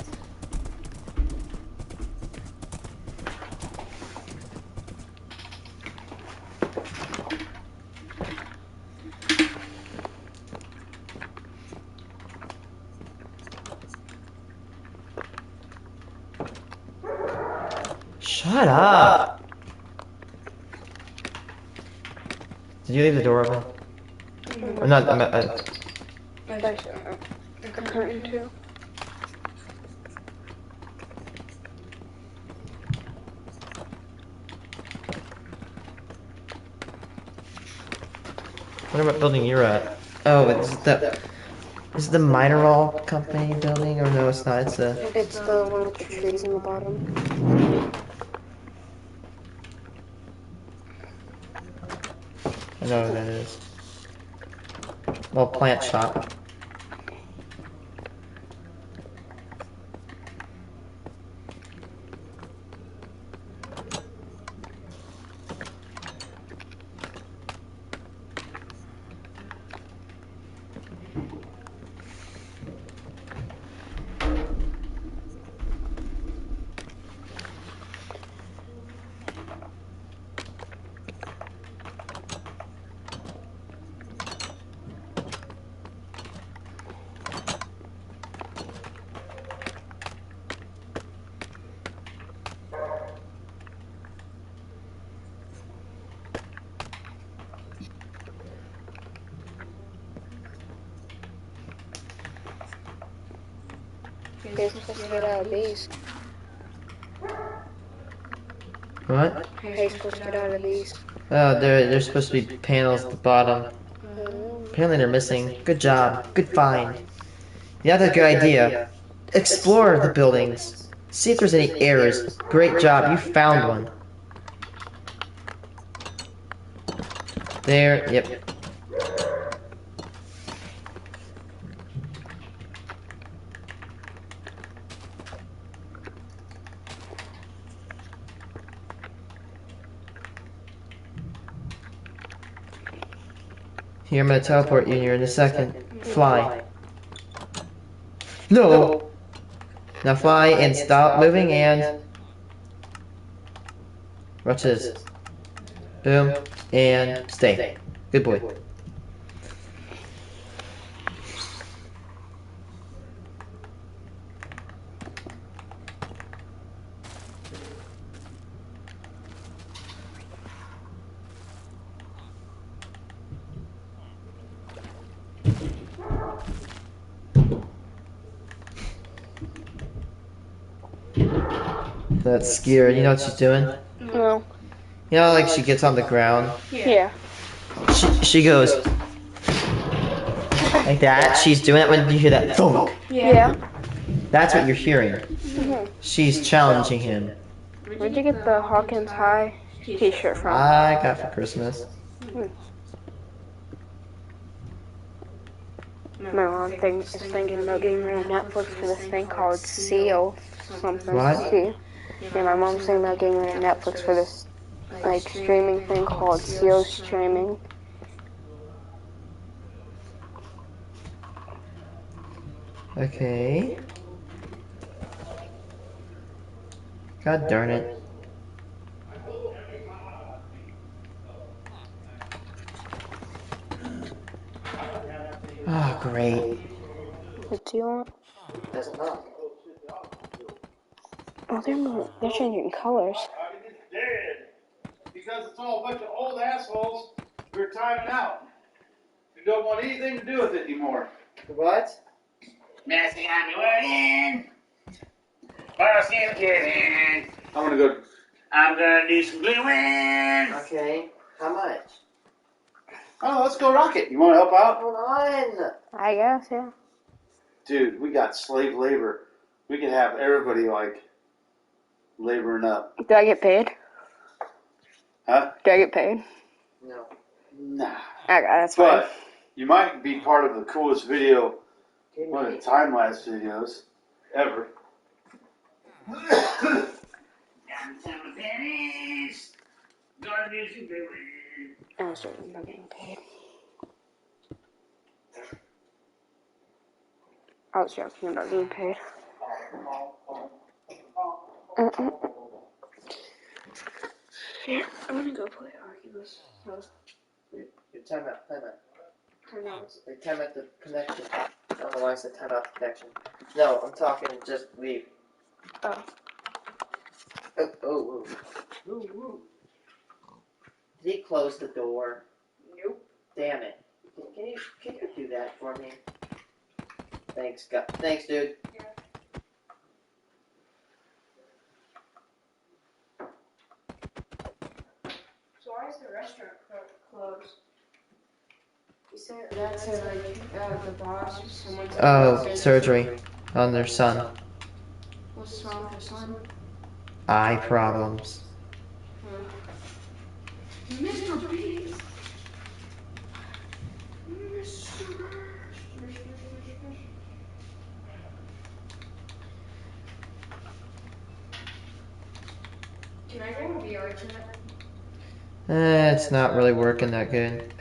Shut up! Did you leave the door open? Or not, A curtain too. what about building you're at? Oh, is the Mineral Company building, or no, it's not, it's the... It's the one with the trees in the bottom. I know what that is. Little plant shop. You're supposed to get out of these. What? How are you supposed to get out of these? Oh, there's supposed to be panels at the bottom. Mm. Apparently they're missing. Good job. Good find. You have a good idea. Explore the buildings. See if there's any errors. Great job. You found one. There. Yep. Here, I'm gonna teleport you here in a second. Fly. No! Now fly and stop moving and... Watch this. Boom. And stay. Good boy. That's scared. You know what she's doing? No. You know, like she gets on the ground. Yeah. She goes like that. She's doing it when you hear that thunk. Yeah. That's what you're hearing. Mm-hmm. She's challenging him. Where'd you get the Hawkins High t-shirt from? I got for Christmas. My mom is thinking about getting rid of Netflix for this thing called Seal something. What? See? Yeah, my mom's thinking about getting rid of Netflix for this like streaming thing called Seal streaming. Okay. God darn it. Oh, great. What do you want? Doesn't knock. Oh, they're changing colors. Dead. Because it's all a bunch of old assholes who are timing out. Who don't want anything to do with it anymore. What? Messing on me wording. Parsing kidding. I'm gonna do some gluing. Okay. How much? Oh, let's go rock it. You wanna help out? Hold on. I guess, yeah. Dude, we got slave labor. We can have everybody like laboring up. Do I get paid? Huh? Do I get paid? No. Nah. Okay, that's fine. But you might be part of the coolest video, one of the time-lapse videos ever. I was joking about getting paid. I was joking about getting paid. Here, I'm gonna go play Oculus. Time out. They time out the connection. I don't know why I said time out the connection. No, I'm talking, just leave. Oh. Oh. Did he close the door? Nope. Damn it. Can you do that for me? Thanks, God. Thanks, dude. Yeah. So why is the restaurant closed? You said that's like the boss. Someone's Oh, surgery on their son. What's wrong with the son? Eye problems. Mr. Beast. Can I go on VR chat? It's not really working that good.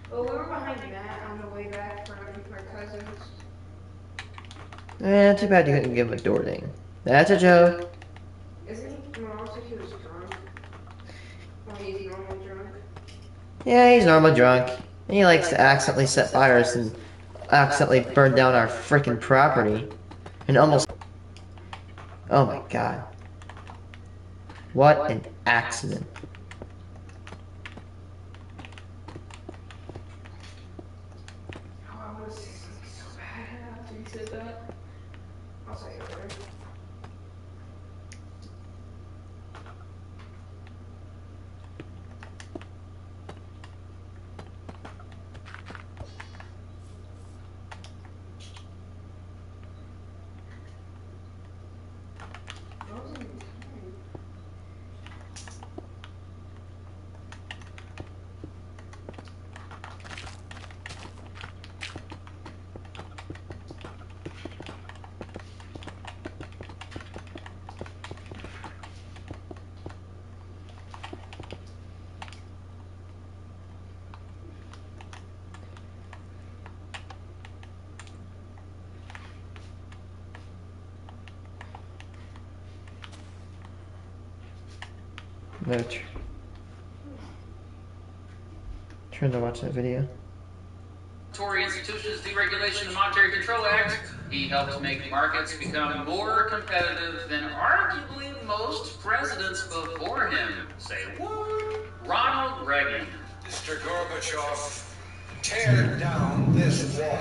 Well, we were behind Matt on the way back from our cousins. Too bad you couldn't give him a door ding. That's a joke. Isn't he? Well, also he was drunk. Or he's normal drunk. Yeah, he's normal drunk. And he likes to accidentally set fires and accidentally burn down our freaking property. And almost... Oh my god. What an accident. Oh, I want to say something so bad after you said that. I'll say it later. No, trying to watch that video. Monetary Institutions Deregulation and Monetary Control Act, he helped make markets become more competitive than arguably most presidents before him. Say what? Ronald Reagan. Mr. Gorbachev, tear down this wall.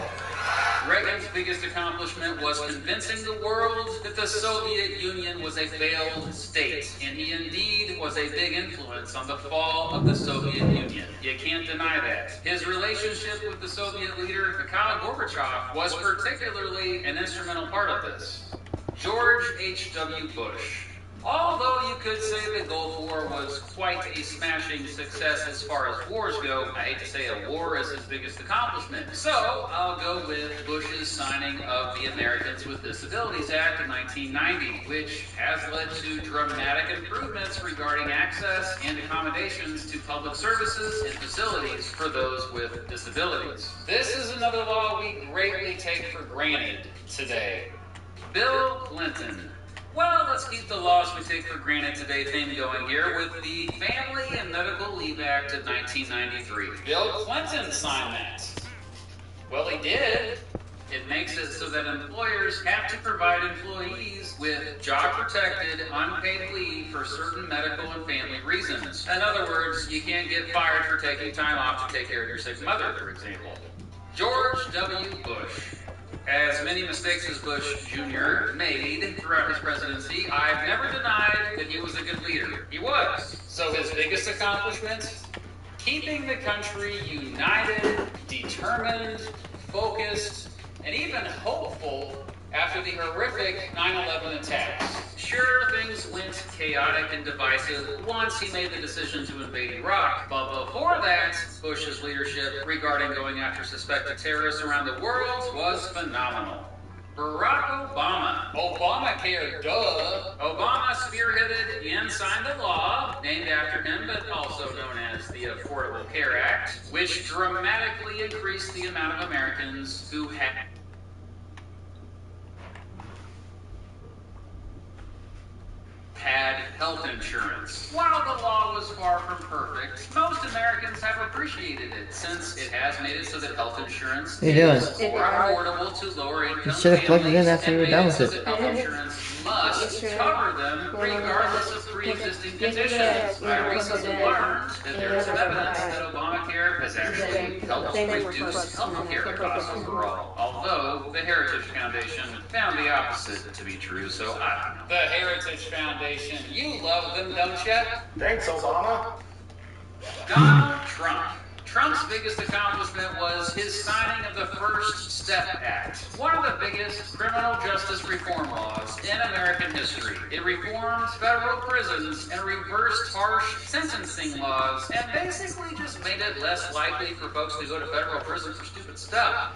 Reagan's biggest accomplishment was convincing the world that the Soviet Union was a failed state, and he indeed was a big influence on the fall of the Soviet Union. You can't deny that. His relationship with the Soviet leader, Mikhail Gorbachev, was particularly an instrumental part of this. George H.W. Bush. Although you could say the Gulf War was quite a smashing success as far as wars go, I hate to say a war is his biggest accomplishment. So, I'll go with Bush's signing of the Americans with Disabilities Act in 1990, which has led to dramatic improvements regarding access and accommodations to public services and facilities for those with disabilities. This is another law we greatly take for granted today. Bill Clinton. Well, let's keep the laws we take for granted today theme going here with the Family and Medical Leave Act of 1993. Bill Clinton signed that. Well, he did. It makes it so that employers have to provide employees with job-protected, unpaid leave for certain medical and family reasons. In other words, you can't get fired for taking time off to take care of your sick mother, for example. George W. Bush. As many mistakes as Bush Jr. made throughout his presidency, I've never denied that he was a good leader. He was. So his biggest accomplishment? Keeping the country united, determined, focused, and even hopeful after the horrific 9/11 attacks. Sure, things went chaotic and divisive once he made the decision to invade Iraq, but before that, Bush's leadership regarding going after suspected terrorists around the world was phenomenal. Barack Obama. Obamacare, duh. Obama spearheaded and signed a law named after him, but also known as the Affordable Care Act, which dramatically increased the amount of Americans who had health insurance. While the law was far from perfect, most Americans have appreciated it since it has made it so that health insurance is more affordable to lower income You should have plugged it in after you were done with it. Health insurance must must cover them regardless of pre-existing conditions. I recently learned that there is some evidence that Obamacare has actually helped reduce healthcare costs overall. Although the Heritage Foundation found the opposite to be true, so I don't know. The Heritage Foundation, you love them, don't you? Thanks, Obama. Donald Trump. Trump's biggest accomplishment was his signing of the First Step Act, one of the biggest criminal justice reform laws in American history. It reformed federal prisons and reversed harsh sentencing laws and basically just made it less likely for folks to go to federal prison for stupid stuff.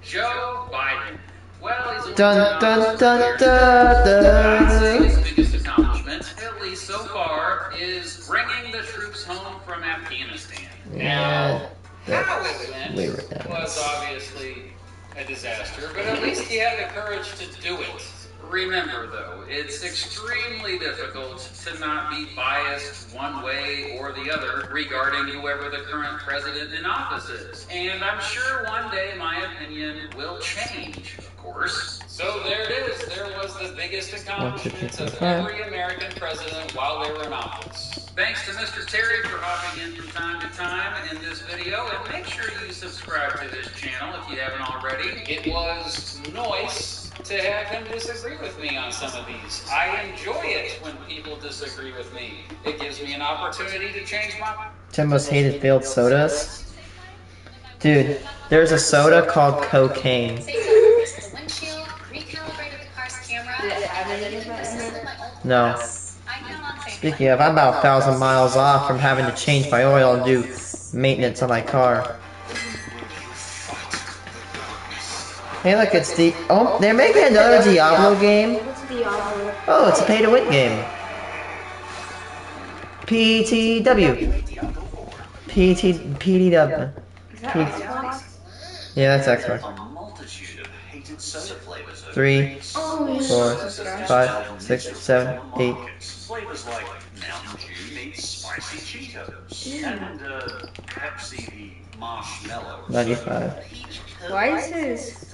Joe Biden. Well, he's a Dun dun dun dun dun. his biggest accomplishment, at least so far, is bringing the troops home from Afghanistan. Yeah, How it that's went weird. was obviously a disaster, but at least he had the courage to do it. Remember, though, it's extremely difficult to not be biased one way or the other regarding whoever the current president in office is. And I'm sure one day my opinion will change, of course. So there it is. There was the biggest accomplishment of every American president while they were in office. Thanks to Mr. Terry for hopping in from time to time in this video, and make sure you subscribe to this channel if you haven't already. It was nice to have him disagree with me on some of these. I enjoy it when people disagree with me. It gives me an opportunity to change my... 10 most hated failed sodas. Dude, there's a soda called cocaine. No. Speaking of, I'm about 1,000 miles off from having to change my oil and do maintenance on my car. Hey look, it's the... Oh, they're making another Diablo game? What's Diablo? Oh, it's a pay-to-win game. PTW. PTW. Is that Xbox? Yeah, that's Xbox. A multitude of hated soda flavors. 3, Oh, yeah. 4, 5, 6, 7, 8. Flavors like Mountain Dew meets spicy Cheetos. And Pepsi the marshmallow. 95. Why is his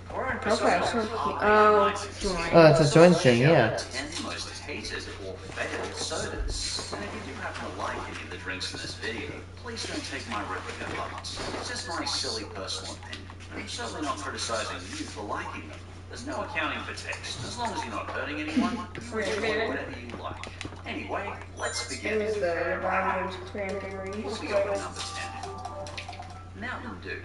profile so cute? Oh, join. Oh, it's a joint thing, yeah. 10 most hated or failed sodas. And if you do happen to like any of the drinks in this video, please don't take my rip at your heart. It's just my silly personal opinion. I'm certainly not criticizing you for liking them. There's no accounting for taste. As long as you're not hurting anyone, you enjoy whatever you like. Anyway, let's begin. It was the Rogers Cranberry. We'll be on number 10. Mountain Dew.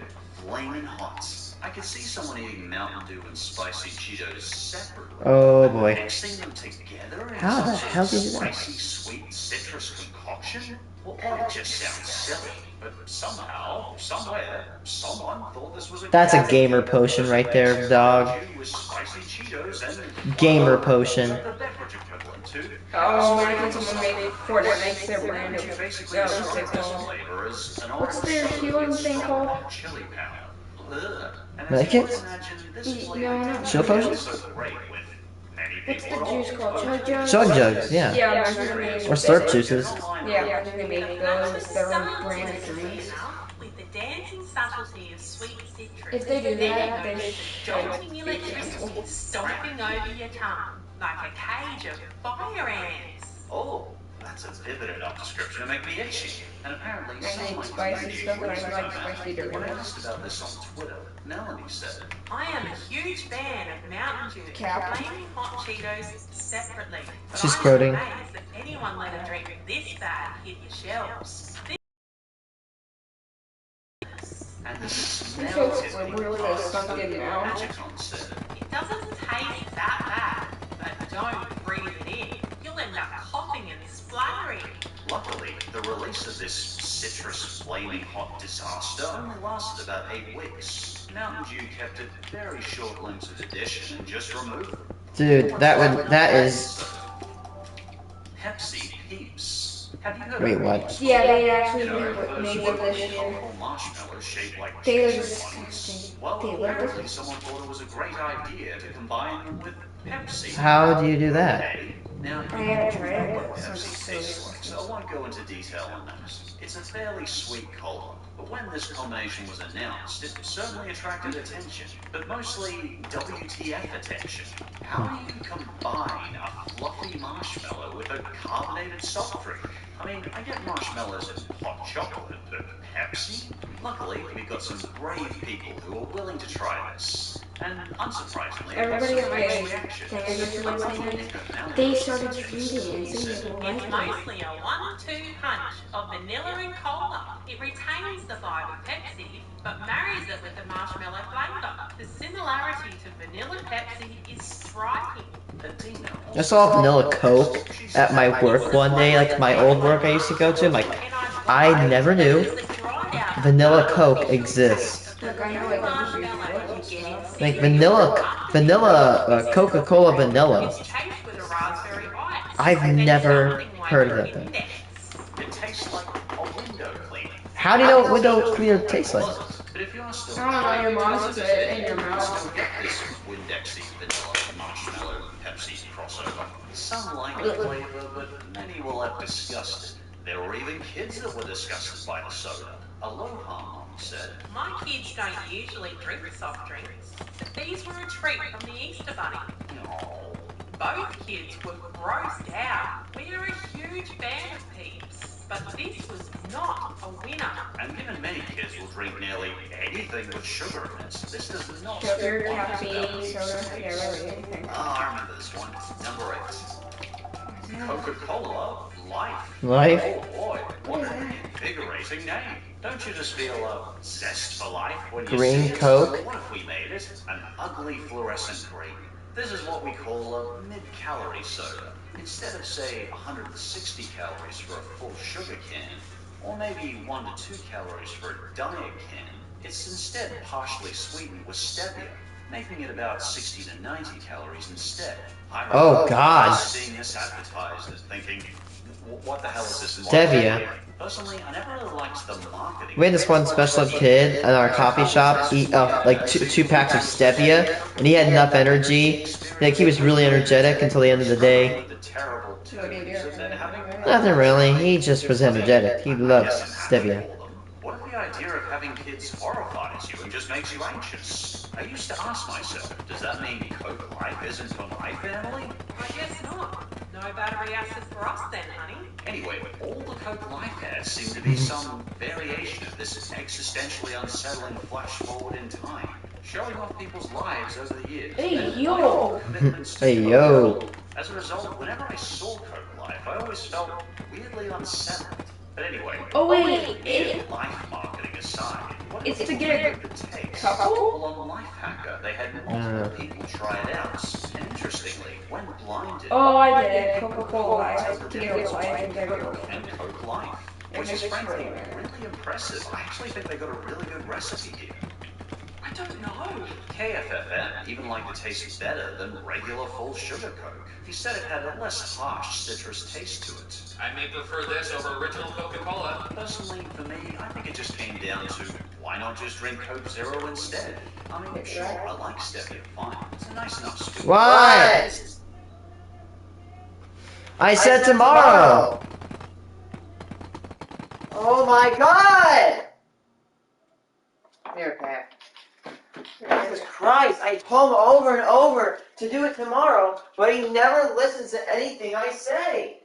Flaming hot. I could see someone eating Mountain Dew and spicy Cheetos separately. Oh boy. Mixing them together in How the some hell sort did of you do that? spicy sweet citrus concoction? Well, it just sounds silly. But somehow, somewhere, someone thought this was a That's a gamer potion right there, dog. with spicy Cheetos and Gamer potion. the beverage equivalent to Oh, I think someone made Fortnite makes their brand of basically oh, describe this called. flavor as an What's orange their healing thing called? chili powder. Ugh. And Like as you it? would imagine, this is like No, no. Chill potion? so great when many What's people the are juice called? Chug Jugs? Chug jugs, yeah. Yeah, imagine they made Or slurp juices. Yeah, imagine they made those as their own brand of drinks. With the dancing subtlety of sweet citrus. If they do that, they jolting should. electricity stomping over your tongue like a cage of fire ants. Oh, that's a vivid enough description to make me itchy. And apparently I hate someone spicy made stuff, and I use like of that. spicy When I Doritos. asked about this on Twitter, Melanie said, I am a huge fan of Mountain Dew, Cap. flaming hot Cheetos separately. But She's I am quoting. amazed that anyone let a drink this bad hit your shelves. and the These smell folks were really the sunken mouth. Magicon said, It doesn't taste that bad, but don't breathe it in. You'll end up coughing and spluttering. luckily, the release of this citrus flaming hot disaster only lasted about 8 weeks. Mountain Dew kept it very short limited edition and just removed them. Dude, that is... Pepsi Peeps. Have you heard Wait, of what? these? Yeah, they actually You know, those made them this year. colorful marshmallows shaped like They are cheese disgusting. ones. Well, They look apparently disgusting. someone thought it was a great idea to combine them with Pepsi. How do you do that? A, Now, you Yeah, can right. what Pepsi tastes like, so I won't go into detail on that. It's a fairly sweet cola, but when this combination was announced, it certainly attracted attention, but mostly WTF attention. How do you combine a fluffy marshmallow with a carbonated soft drink? I mean, I get marshmallows and hot chocolate, but Pepsi? Luckily, we've got some brave people who are willing to try this. And unsurprisingly, Everybody at my mixed thing reactions. is Like saying Nick they O'Malley started said, drinking and singing the whole It's life. mostly a 1-2 punch of vanilla and cola. It retains the vibe of Pepsi, but marries it with the marshmallow flavour. The similarity to vanilla Pepsi is striking. I saw vanilla Coke at my work one day, like my old work I used to go to. Like, I never knew vanilla Coke exists. Look, I know it. Like vanilla Coca-Cola vanilla. I've never heard of that thing. It tastes like a window cleaner. How do you know what window cleaner tastes like? But if you're still I don't know, your mom puts it in your mouth. still get this Windexy vanilla marshmallow Pepsi crossover. Some like the flavor, but many will have disgusted. There were even kids that were disgusted by the soda. Aloha Mom said, My kids don't usually drink soft drinks, but these were a treat from the Easter Bunny. "Oh, Both kids were grossed out. We are a huge fan of Peeps, but this was not a winner. and given many kids will drink nearly anything with sugar in it, this does not Sugar, speak wonders caffeine, about these soda, yeah, really anything. Ah, I remember this one. Number 8. Coca-Cola Life. Life? Oh boy, what an invigorating name. Don't you just feel a zest for life when you Green see it? Coke? What if we made it an ugly fluorescent green? This is what we call a mid-calorie soda. Instead of, say, 160 calories for a full sugar can, or maybe 1 to 2 calories for a diet can, it's instead partially sweetened with stevia, making it about 60 to 90 calories instead. I Oh, remember God. seeing this advertised and thinking, what the hell is this? Stevia. Personally, I never really liked the marketing. We had this one special ed kid at our coffee shop eat like two packs of stevia, and he had enough energy. Like, he was really energetic until the end of the day. Nothing really. He just was energetic. He loved stevia. What if the idea of having kids horrifies you and just makes you anxious? I used to ask myself, does that mean Coke Life isn't for my family? I guess not. No battery acid for us then, honey. Anyway, all the Coke Life ads seem to be some variation of this existentially unsettling flash forward in time, showing off people's lives over the years. Hey, yo! Hey, yo! As a result, whenever I saw Coke Life, I always felt weirdly unsettled. But anyway, Oh wait, life marketing aside, what it's is to it get it takes? couple? Well, on Lifehacker, they had multiple people try it out. And interestingly, when blinded, Oh, I did it. Coca-Cola Life to get life and get and Coke Life, which is frankly really impressive. I actually think they got a really good recipe here. I don't know. KFFM even liked the taste better than regular full sugar Coke. He said it had a less harsh citrus taste to it. I may prefer this over original Coca-Cola. Personally, for me, I think it just came down to why not just drink Coke Zero instead? I mean, sure, I like stevia fine. It's a nice enough sweet. What? I said tomorrow! Oh my god! Here, Pat. Jesus Christ, I told him over and over to do it tomorrow, but he never listens to anything I say.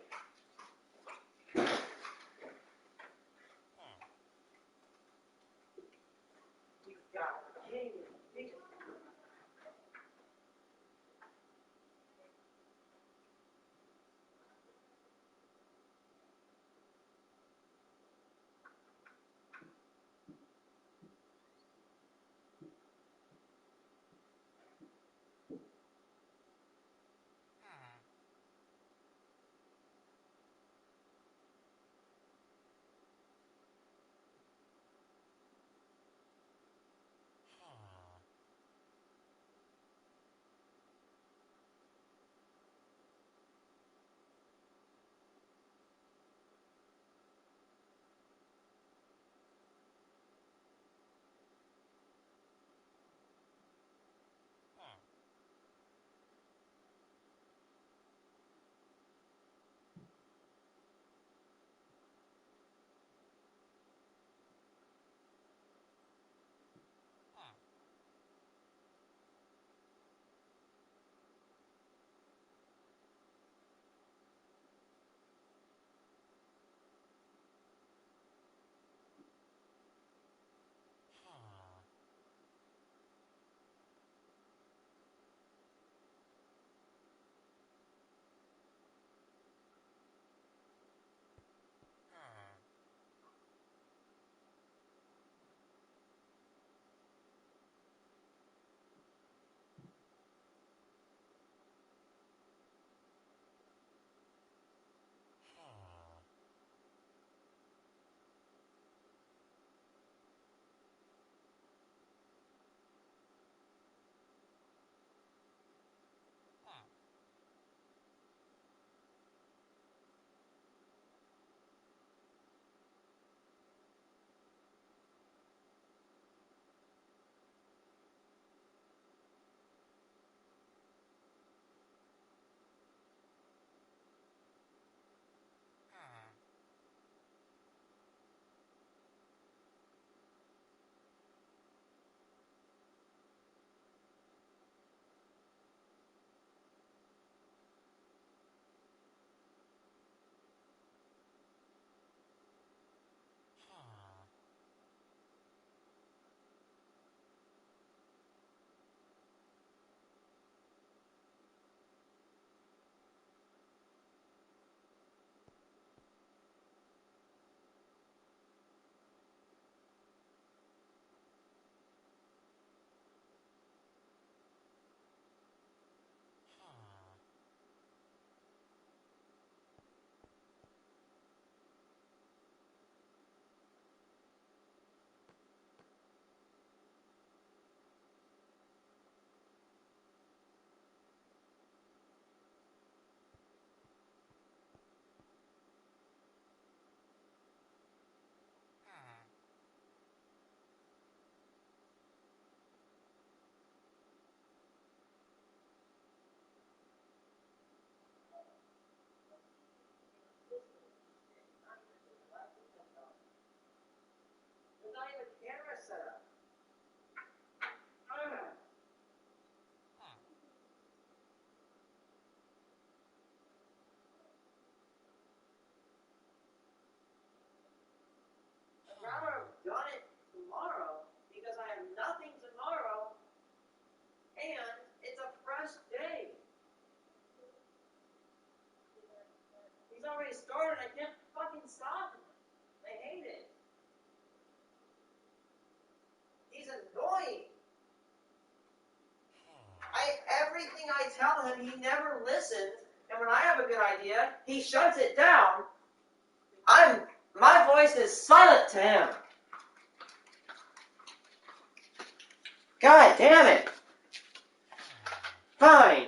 already started. I can't fucking stop him. I hate it. He's annoying. Everything I tell him, he never listens. And when I have a good idea, he shuts it down. My voice is silent to him. God damn it. Fine.